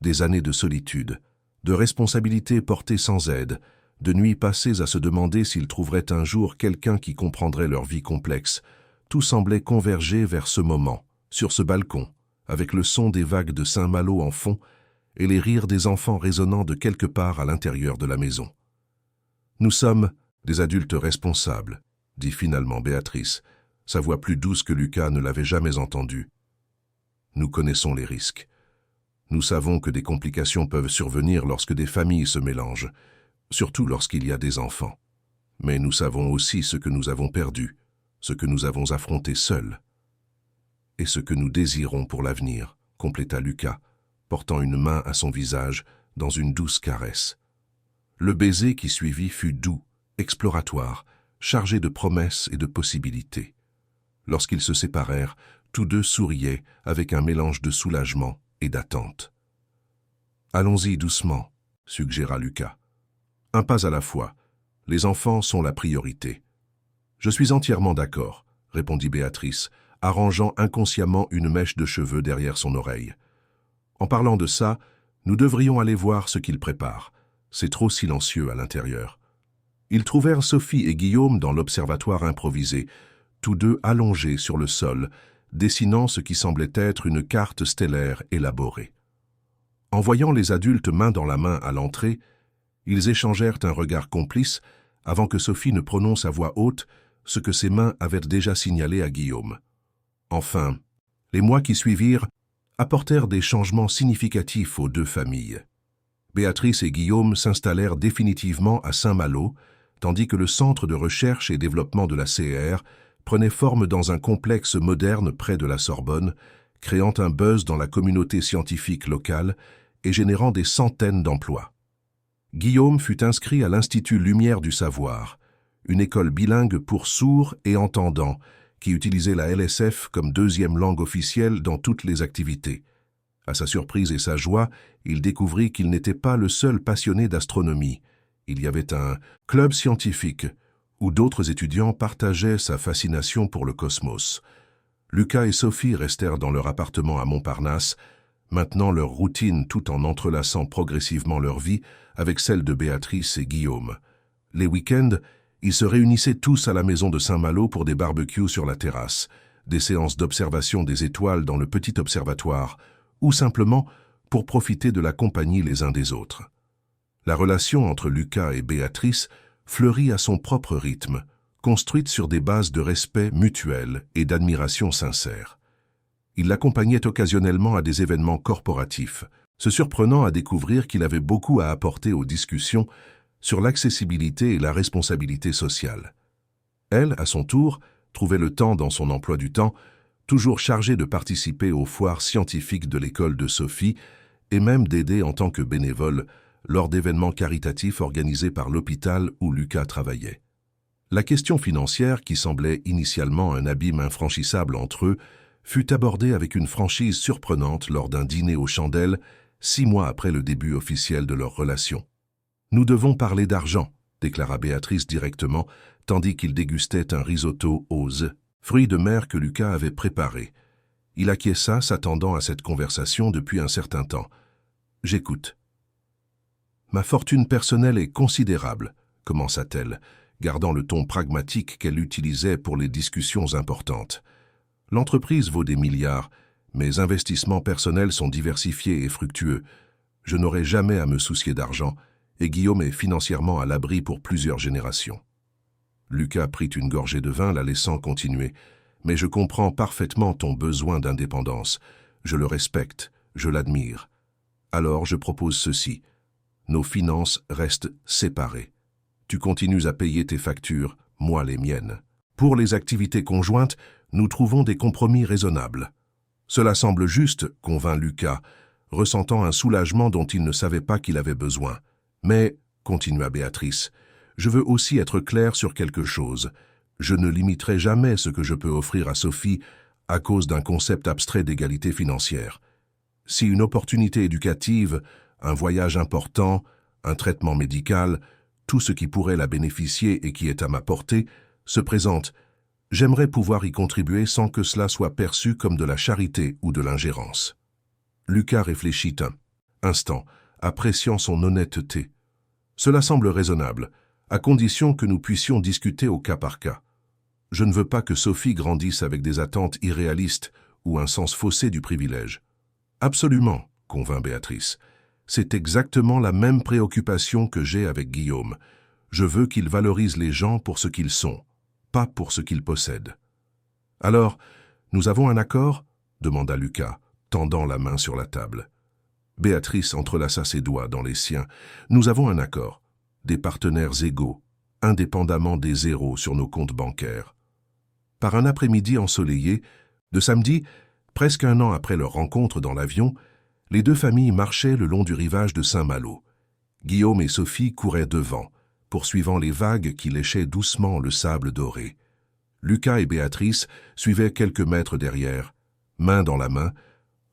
Des années de solitude, de responsabilités portées sans aide, de nuits passées à se demander s'ils trouveraient un jour quelqu'un qui comprendrait leur vie complexe, tout semblait converger vers ce moment, sur ce balcon, avec le son des vagues de Saint-Malo en fond et les rires des enfants résonnant de quelque part à l'intérieur de la maison. « Nous sommes des adultes responsables, » dit finalement Béatrice, sa voix plus douce que Lucas ne l'avait jamais entendue. « Nous connaissons les risques. Nous savons que des complications peuvent survenir lorsque des familles se mélangent, surtout lorsqu'il y a des enfants. Mais nous savons aussi ce que nous avons perdu, ce que nous avons affronté seuls. Et ce que nous désirons pour l'avenir, » compléta Lucas, portant une main à son visage dans une douce caresse. Le baiser qui suivit fut doux, exploratoire, chargé de promesses et de possibilités. Lorsqu'ils se séparèrent, tous deux souriaient avec un mélange de soulagement et d'attente. « Allons-y doucement, » suggéra Lucas. « Un pas à la fois. Les enfants sont la priorité. »« Je suis entièrement d'accord, » répondit Béatrice, arrangeant inconsciemment une mèche de cheveux derrière son oreille. « En parlant de ça, nous devrions aller voir ce qu'ils préparent. C'est trop silencieux à l'intérieur. » Ils trouvèrent Sophie et Guillaume dans l'observatoire improvisé, tous deux allongés sur le sol, dessinant ce qui semblait être une carte stellaire élaborée. En voyant les adultes main dans la main à l'entrée, ils échangèrent un regard complice avant que Sophie ne prononce à voix haute ce que ses mains avaient déjà signalé à Guillaume. Enfin, les mois qui suivirent apportèrent des changements significatifs aux deux familles. Béatrice et Guillaume s'installèrent définitivement à Saint-Malo, tandis que le centre de recherche et développement de la CER prenait forme dans un complexe moderne près de la Sorbonne, créant un buzz dans la communauté scientifique locale et générant des centaines d'emplois. Guillaume fut inscrit à l'Institut Lumière du Savoir, une école bilingue pour sourds et entendants, qui utilisait la LSF comme deuxième langue officielle dans toutes les activités. À sa surprise et sa joie, il découvrit qu'il n'était pas le seul passionné d'astronomie. Il y avait un club scientifique où d'autres étudiants partageaient sa fascination pour le cosmos. Lucas et Sophie restèrent dans leur appartement à Montparnasse, maintenant leur routine tout en entrelaçant progressivement leur vie avec celle de Béatrice et Guillaume. Les week-ends, ils se réunissaient tous à la maison de Saint-Malo pour des barbecues sur la terrasse, des séances d'observation des étoiles dans le petit observatoire, ou simplement pour profiter de la compagnie les uns des autres. La relation entre Lucas et Béatrice fleurit à son propre rythme, construite sur des bases de respect mutuel et d'admiration sincère. Il l'accompagnait occasionnellement à des événements corporatifs, se surprenant à découvrir qu'il avait beaucoup à apporter aux discussions sur l'accessibilité et la responsabilité sociale. Elle, à son tour, trouvait le temps dans son emploi du temps, toujours chargée de participer aux foires scientifiques de l'école de Sophie et même d'aider en tant que bénévole lors d'événements caritatifs organisés par l'hôpital où Lucas travaillait. La question financière, qui semblait initialement un abîme infranchissable entre eux, fut abordée avec une franchise surprenante lors d'un dîner aux chandelles, 6 mois après le début officiel de leur relation. « Nous devons parler d'argent », déclara Béatrice directement, tandis qu'il dégustait un risotto aux fruits de mer que Lucas avait préparé. Il acquiesça, s'attendant à cette conversation depuis un certain temps. « J'écoute. »« Ma fortune personnelle est considérable, » commença-t-elle, gardant le ton pragmatique qu'elle utilisait pour les discussions importantes. « L'entreprise vaut des milliards, mes investissements personnels sont diversifiés et fructueux. Je n'aurai jamais à me soucier d'argent, et Guillaume est financièrement à l'abri pour plusieurs générations. » Lucas prit une gorgée de vin, la laissant continuer. « Mais je comprends parfaitement ton besoin d'indépendance. Je le respecte, je l'admire. Alors je propose ceci. Nos finances restent séparées. Tu continues à payer tes factures, moi les miennes. Pour les activités conjointes, nous trouvons des compromis raisonnables. » Cela semble juste, convint Lucas, ressentant un soulagement dont il ne savait pas qu'il avait besoin. Mais, continua Béatrice, je veux aussi être clair sur quelque chose. Je ne limiterai jamais ce que je peux offrir à Sophie à cause d'un concept abstrait d'égalité financière. Si une opportunité éducative, un voyage important, un traitement médical, tout ce qui pourrait la bénéficier et qui est à ma portée, se présente, j'aimerais pouvoir y contribuer sans que cela soit perçu comme de la charité ou de l'ingérence. Lucas réfléchit un instant, appréciant son honnêteté. Cela semble raisonnable, à condition que nous puissions discuter au cas par cas. Je ne veux pas que Sophie grandisse avec des attentes irréalistes ou un sens faussé du privilège. Absolument, convint Béatrice. C'est exactement la même préoccupation que j'ai avec Guillaume. Je veux qu'il valorise les gens pour ce qu'ils sont, pas pour ce qu'ils possèdent. Alors, nous avons un accord ? Demanda Lucas, tendant la main sur la table. Béatrice entrelaça ses doigts dans les siens. Nous avons un accord. Des partenaires égaux, indépendamment des zéros sur nos comptes bancaires. Par un après-midi ensoleillé, de samedi, presque un an après leur rencontre dans l'avion, les deux familles marchaient le long du rivage de Saint-Malo. Guillaume et Sophie couraient devant, poursuivant les vagues qui léchaient doucement le sable doré. Lucas et Béatrice suivaient quelques mètres derrière, main dans la main,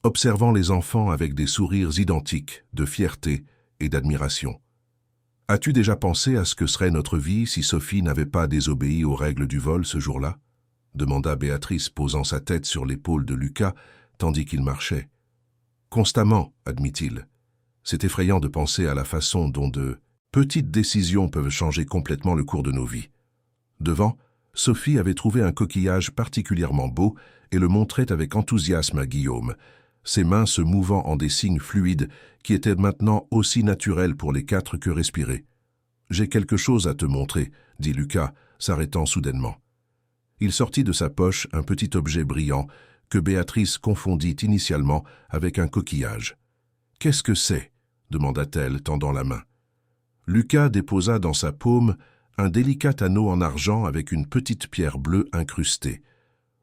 observant les enfants avec des sourires identiques de fierté et d'admiration. « As-tu déjà pensé à ce que serait notre vie si Sophie n'avait pas désobéi aux règles du vol ce jour-là » demanda Béatrice, posant sa tête sur l'épaule de Lucas, tandis qu'il marchait. « Constamment, admit-il. C'est effrayant de penser à la façon dont de petites décisions peuvent changer complètement le cours de nos vies. » Devant, Sophie avait trouvé un coquillage particulièrement beau et le montrait avec enthousiasme à Guillaume. ses mains se mouvant en des signes fluides qui étaient maintenant aussi naturels pour les quatre que respirer. « J'ai quelque chose à te montrer, » dit Lucas, s'arrêtant soudainement. Il sortit de sa poche un petit objet brillant que Béatrice confondit initialement avec un coquillage. « Qu'est-ce que c'est » demanda-t-elle, tendant la main. Lucas déposa dans sa paume un délicat anneau en argent avec une petite pierre bleue incrustée.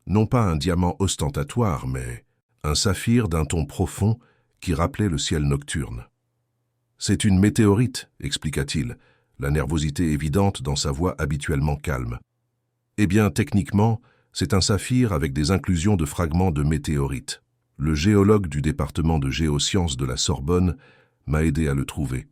Non pas un diamant ostentatoire, mais un saphir d'un ton profond qui rappelait le ciel nocturne. « C'est une météorite, » expliqua-t-il, la nervosité évidente dans sa voix habituellement calme. « Eh bien, techniquement, c'est un saphir avec des inclusions de fragments de météorites. Le géologue du département de géosciences de la Sorbonne m'a aidé à le trouver.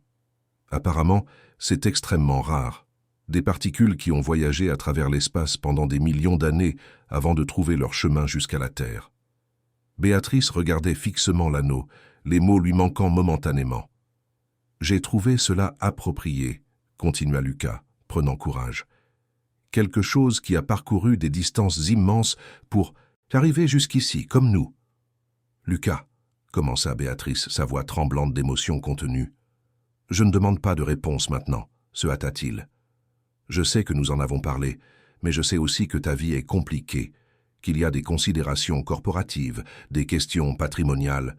Apparemment, c'est extrêmement rare. Des particules qui ont voyagé à travers l'espace pendant des millions d'années avant de trouver leur chemin jusqu'à la Terre. » Béatrice regardait fixement l'anneau, les mots lui manquant momentanément. « J'ai trouvé cela approprié, » continua Lucas, prenant courage. « Quelque chose qui a parcouru des distances immenses pour arriver jusqu'ici, comme nous. »« Lucas, » commença Béatrice, sa voix tremblante d'émotion contenue. « Je ne demande pas de réponse maintenant, » se hâta-t-il. « Je sais que nous en avons parlé, mais je sais aussi que ta vie est compliquée, qu'il y a des considérations corporatives, des questions patrimoniales. »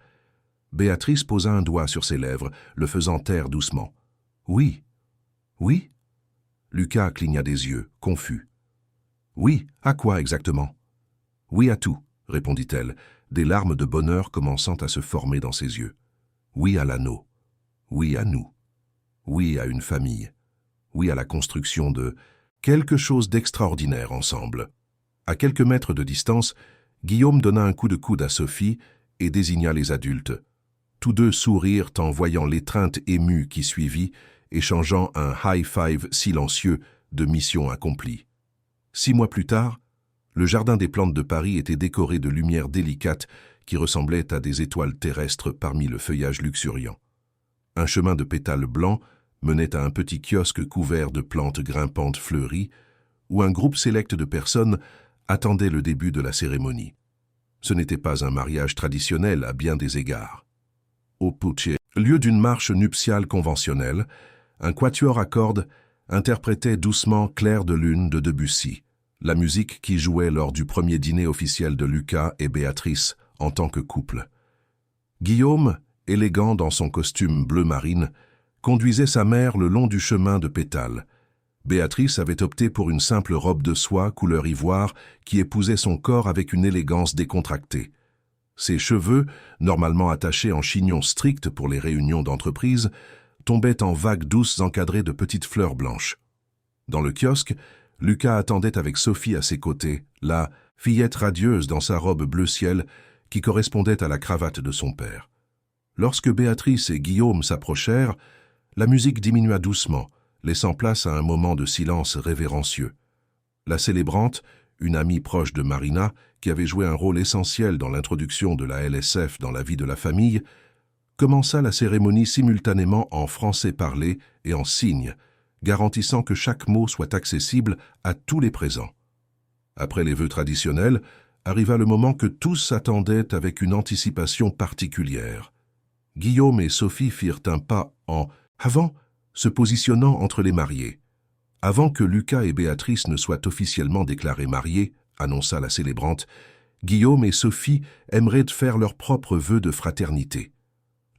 Béatrice posa un doigt sur ses lèvres, le faisant taire doucement. « Oui. Oui ?» Lucas cligna des yeux, confus. « Oui, à quoi exactement ?»« Oui à tout, » répondit-elle, des larmes de bonheur commençant à se former dans ses yeux. « Oui à l'anneau. Oui à nous. Oui à une famille. Oui à la construction de quelque chose d'extraordinaire ensemble. » À quelques mètres de distance, Guillaume donna un coup de coude à Sophie et désigna les adultes. Tous deux sourirent en voyant l'étreinte émue qui suivit, échangeant un high-five silencieux de mission accomplie. 6 mois plus tard, le Jardin des plantes de Paris était décoré de lumières délicates qui ressemblaient à des étoiles terrestres parmi le feuillage luxuriant. Un chemin de pétales blancs menait à un petit kiosque couvert de plantes grimpantes fleuries, où un groupe sélect de personnes attendait le début de la cérémonie. Ce n'était pas un mariage traditionnel à bien des égards. Au Pucce, lieu d'une marche nuptiale conventionnelle, un quatuor à cordes interprétait doucement Clair de lune de Debussy, la musique qui jouait lors du premier dîner officiel de Lucas et Béatrice en tant que couple. Guillaume, élégant dans son costume bleu marine, conduisait sa mère le long du chemin de pétales. Béatrice avait opté pour une simple robe de soie couleur ivoire qui épousait son corps avec une élégance décontractée. Ses cheveux, normalement attachés en chignon strict pour les réunions d'entreprise, tombaient en vagues douces encadrées de petites fleurs blanches. Dans le kiosque, Lucas attendait avec Sophie à ses côtés, la fillette radieuse dans sa robe bleu ciel qui correspondait à la cravate de son père. Lorsque Béatrice et Guillaume s'approchèrent, la musique diminua doucement, laissant place à un moment de silence révérencieux. La célébrante, une amie proche de Marina, qui avait joué un rôle essentiel dans l'introduction de la LSF dans la vie de la famille, commença la cérémonie simultanément en français parlé et en signes, garantissant que chaque mot soit accessible à tous les présents. Après les vœux traditionnels, arriva le moment que tous attendaient avec une anticipation particulière. Guillaume et Sophie firent un pas en avant, se positionnant entre les mariés. Avant que Lucas et Béatrice ne soient officiellement déclarés mariés, annonça la célébrante, Guillaume et Sophie aimeraient faire leurs propres vœux de fraternité.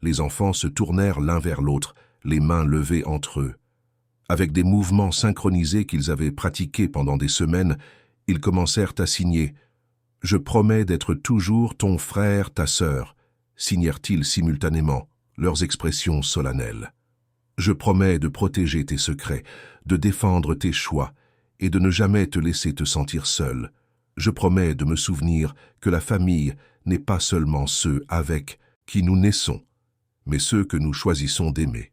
Les enfants se tournèrent l'un vers l'autre, les mains levées entre eux. Avec des mouvements synchronisés qu'ils avaient pratiqués pendant des semaines, ils commencèrent à signer « Je promets d'être toujours ton frère, ta sœur », signèrent-ils simultanément, leurs expressions solennelles. « Je promets de protéger tes secrets, de défendre tes choix et de ne jamais te laisser te sentir seul. Je promets de me souvenir que la famille n'est pas seulement ceux avec qui nous naissons, mais ceux que nous choisissons d'aimer.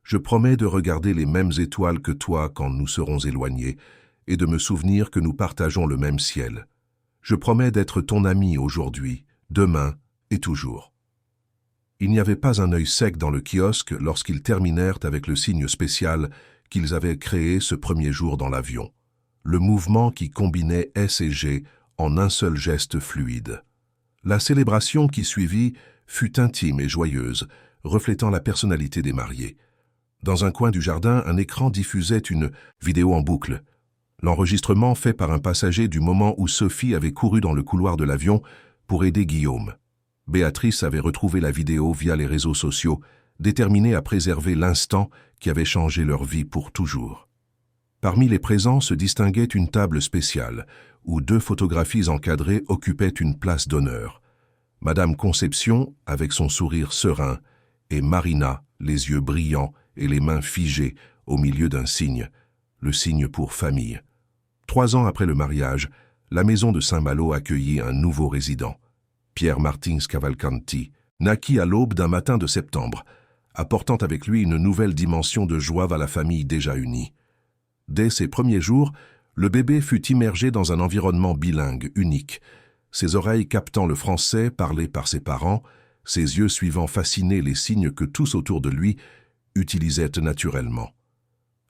Je promets de regarder les mêmes étoiles que toi quand nous serons éloignés et de me souvenir que nous partageons le même ciel. Je promets d'être ton ami aujourd'hui, demain et toujours. » Il n'y avait pas un œil sec dans le kiosque lorsqu'ils terminèrent avec le signe spécial qu'ils avaient créé ce premier jour dans l'avion, le mouvement qui combinait S et G en un seul geste fluide. La célébration qui suivit fut intime et joyeuse, reflétant la personnalité des mariés. Dans un coin du jardin, un écran diffusait une vidéo en boucle. L'enregistrement fait par un passager du moment où Sophie avait couru dans le couloir de l'avion pour aider Guillaume. Béatrice avait retrouvé la vidéo via les réseaux sociaux, déterminée à préserver l'instant qui avait changé leur vie pour toujours. Parmi les présents se distinguait une table spéciale, où 2 photographies encadrées occupaient une place d'honneur. Madame Conception, avec son sourire serein, et Marina, les yeux brillants et les mains figées au milieu d'un signe, le signe pour famille. 3 ans après le mariage, la maison de Saint-Malo accueillit un nouveau résident. Pierre Martins Cavalcanti naquit à l'aube d'un matin de septembre, apportant avec lui une nouvelle dimension de joie à la famille déjà unie. Dès ses premiers jours, le bébé fut immergé dans un environnement bilingue, unique, ses oreilles captant le français parlé par ses parents, ses yeux suivant fascinés les signes que tous autour de lui utilisaient naturellement.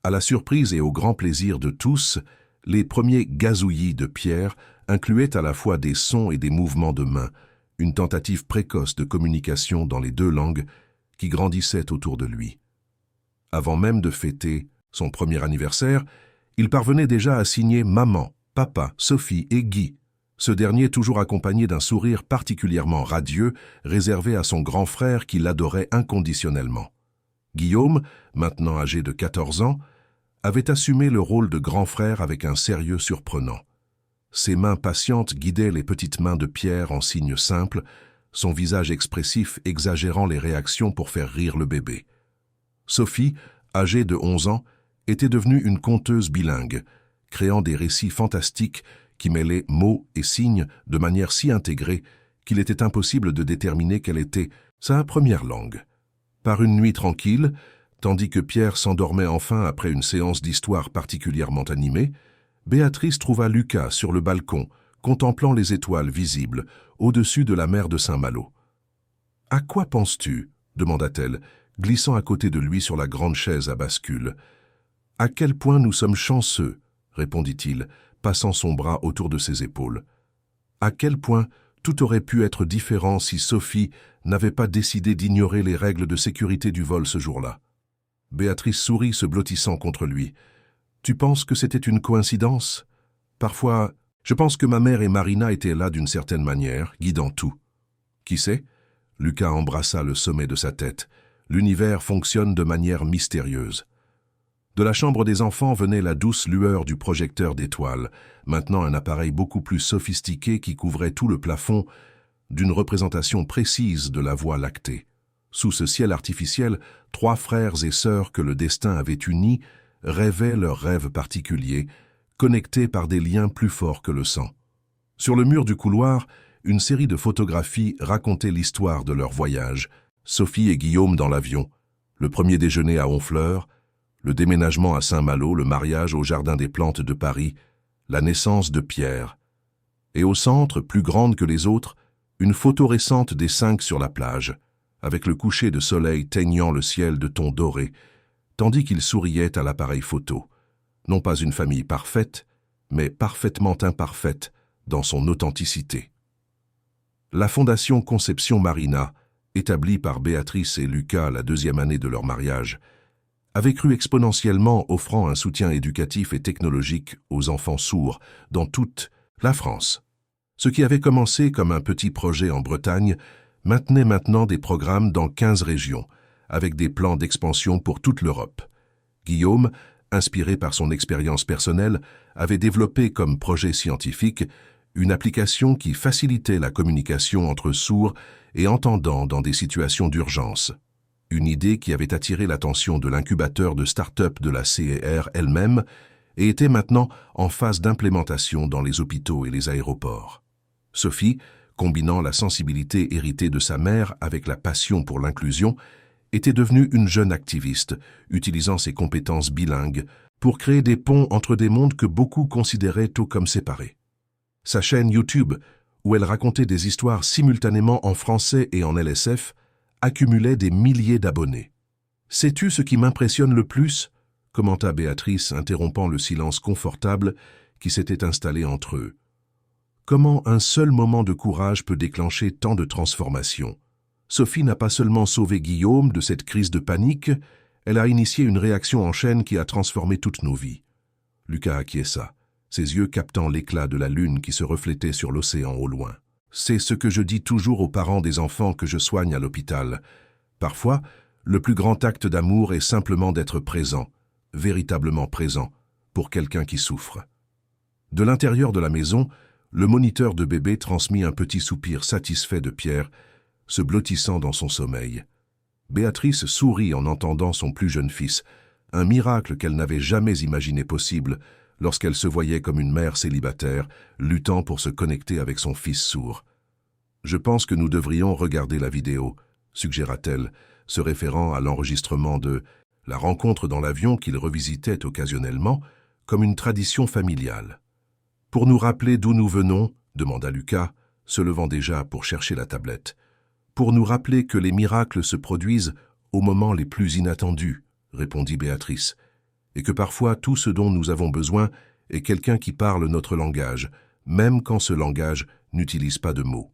À la surprise et au grand plaisir de tous, les premiers gazouillis de Pierre incluaient à la fois des sons et des mouvements de main, une tentative précoce de communication dans les 2 langues qui grandissait autour de lui. Avant même de fêter son premier anniversaire, il parvenait déjà à signer maman, papa, Sophie et Guy, ce dernier toujours accompagné d'un sourire particulièrement radieux réservé à son grand frère qui l'adorait inconditionnellement. Guillaume, maintenant âgé de 14 ans, avait assumé le rôle de grand frère avec un sérieux surprenant. Ses mains patientes guidaient les petites mains de Pierre en signes simples, son visage expressif exagérant les réactions pour faire rire le bébé. Sophie, âgée de 11 ans, était devenue une conteuse bilingue, créant des récits fantastiques qui mêlaient mots et signes de manière si intégrée qu'il était impossible de déterminer quelle était sa première langue. Par une nuit tranquille, tandis que Pierre s'endormait enfin après une séance d'histoire particulièrement animée, Béatrice trouva Lucas sur le balcon, contemplant les étoiles visibles au-dessus de la mer de Saint-Malo. « À quoi penses-tu » demanda-t-elle, glissant à côté de lui sur la grande chaise à bascule. « À quel point nous sommes chanceux » répondit-il, passant son bras autour de ses épaules. « À quel point tout aurait pu être différent si Sophie n'avait pas décidé d'ignorer les règles de sécurité du vol ce jour-là. » Béatrice sourit, se blottissant contre lui. « Tu penses que c'était une coïncidence ? Parfois, je pense que ma mère et Marina étaient là d'une certaine manière, guidant tout. Qui sait ? » Lucas embrassa le sommet de sa tête. « L'univers fonctionne de manière mystérieuse. » De la chambre des enfants venait la douce lueur du projecteur d'étoiles, maintenant un appareil beaucoup plus sophistiqué qui couvrait tout le plafond d'une représentation précise de la Voie lactée. Sous ce ciel artificiel, 3 frères et sœurs que le destin avait unis rêvaient leurs rêves particuliers, connectés par des liens plus forts que le sang. Sur le mur du couloir, une série de photographies racontait l'histoire de leur voyage. Sophie et Guillaume dans l'avion, le premier déjeuner à Honfleur, le déménagement à Saint-Malo, le mariage au Jardin des Plantes de Paris, la naissance de Pierre. Et au centre, plus grande que les autres, une photo récente des 5 sur la plage, avec le coucher de soleil teignant le ciel de tons dorés, tandis qu'ils souriaient à l'appareil photo. Non pas une famille parfaite, mais parfaitement imparfaite dans son authenticité. La Fondation Conception Marina, établie par Béatrice et Lucas la 2e année de leur mariage, avait cru exponentiellement, offrant un soutien éducatif et technologique aux enfants sourds dans toute la France. Ce qui avait commencé comme un petit projet en Bretagne maintenait maintenant des programmes dans 15 régions, avec des plans d'expansion pour toute l'Europe. Guillaume, inspiré par son expérience personnelle, avait développé comme projet scientifique une application qui facilitait la communication entre sourds et entendants dans des situations d'urgence. Une idée qui avait attiré l'attention de l'incubateur de start-up de la CER elle-même et était maintenant en phase d'implémentation dans les hôpitaux et les aéroports. Sophie, combinant la sensibilité héritée de sa mère avec la passion pour l'inclusion, était devenue une jeune activiste, utilisant ses compétences bilingues pour créer des ponts entre des mondes que beaucoup considéraient tôt comme séparés. Sa chaîne YouTube, où elle racontait des histoires simultanément en français et en LSF, accumulait des milliers d'abonnés. « Sais-tu ce qui m'impressionne le plus ?» commenta Béatrice, interrompant le silence confortable qui s'était installé entre eux. « Comment un seul moment de courage peut déclencher tant de transformations? Sophie n'a pas seulement sauvé Guillaume de cette crise de panique, elle a initié une réaction en chaîne qui a transformé toutes nos vies. Lucas acquiesça, ses yeux captant l'éclat de la lune qui se reflétait sur l'océan au loin. C'est ce que je dis toujours aux parents des enfants que je soigne à l'hôpital. Parfois, le plus grand acte d'amour est simplement d'être présent, véritablement présent, pour quelqu'un qui souffre. De l'intérieur de la maison, le moniteur de bébé transmit un petit soupir satisfait de Pierre, se blottissant dans son sommeil. Béatrice sourit en entendant son plus jeune fils, un miracle qu'elle n'avait jamais imaginé possible lorsqu'elle se voyait comme une mère célibataire, luttant pour se connecter avec son fils sourd. « Je pense que nous devrions regarder la vidéo », suggéra-t-elle, se référant à l'enregistrement de la rencontre dans l'avion qu'il revisitait occasionnellement comme une tradition familiale. « Pour nous rappeler d'où nous venons », demanda Lucas, se levant déjà pour chercher la tablette. « Pour nous rappeler que les miracles se produisent aux moments les plus inattendus », répondit Béatrice, « et que parfois tout ce dont nous avons besoin est quelqu'un qui parle notre langage, même quand ce langage n'utilise pas de mots. »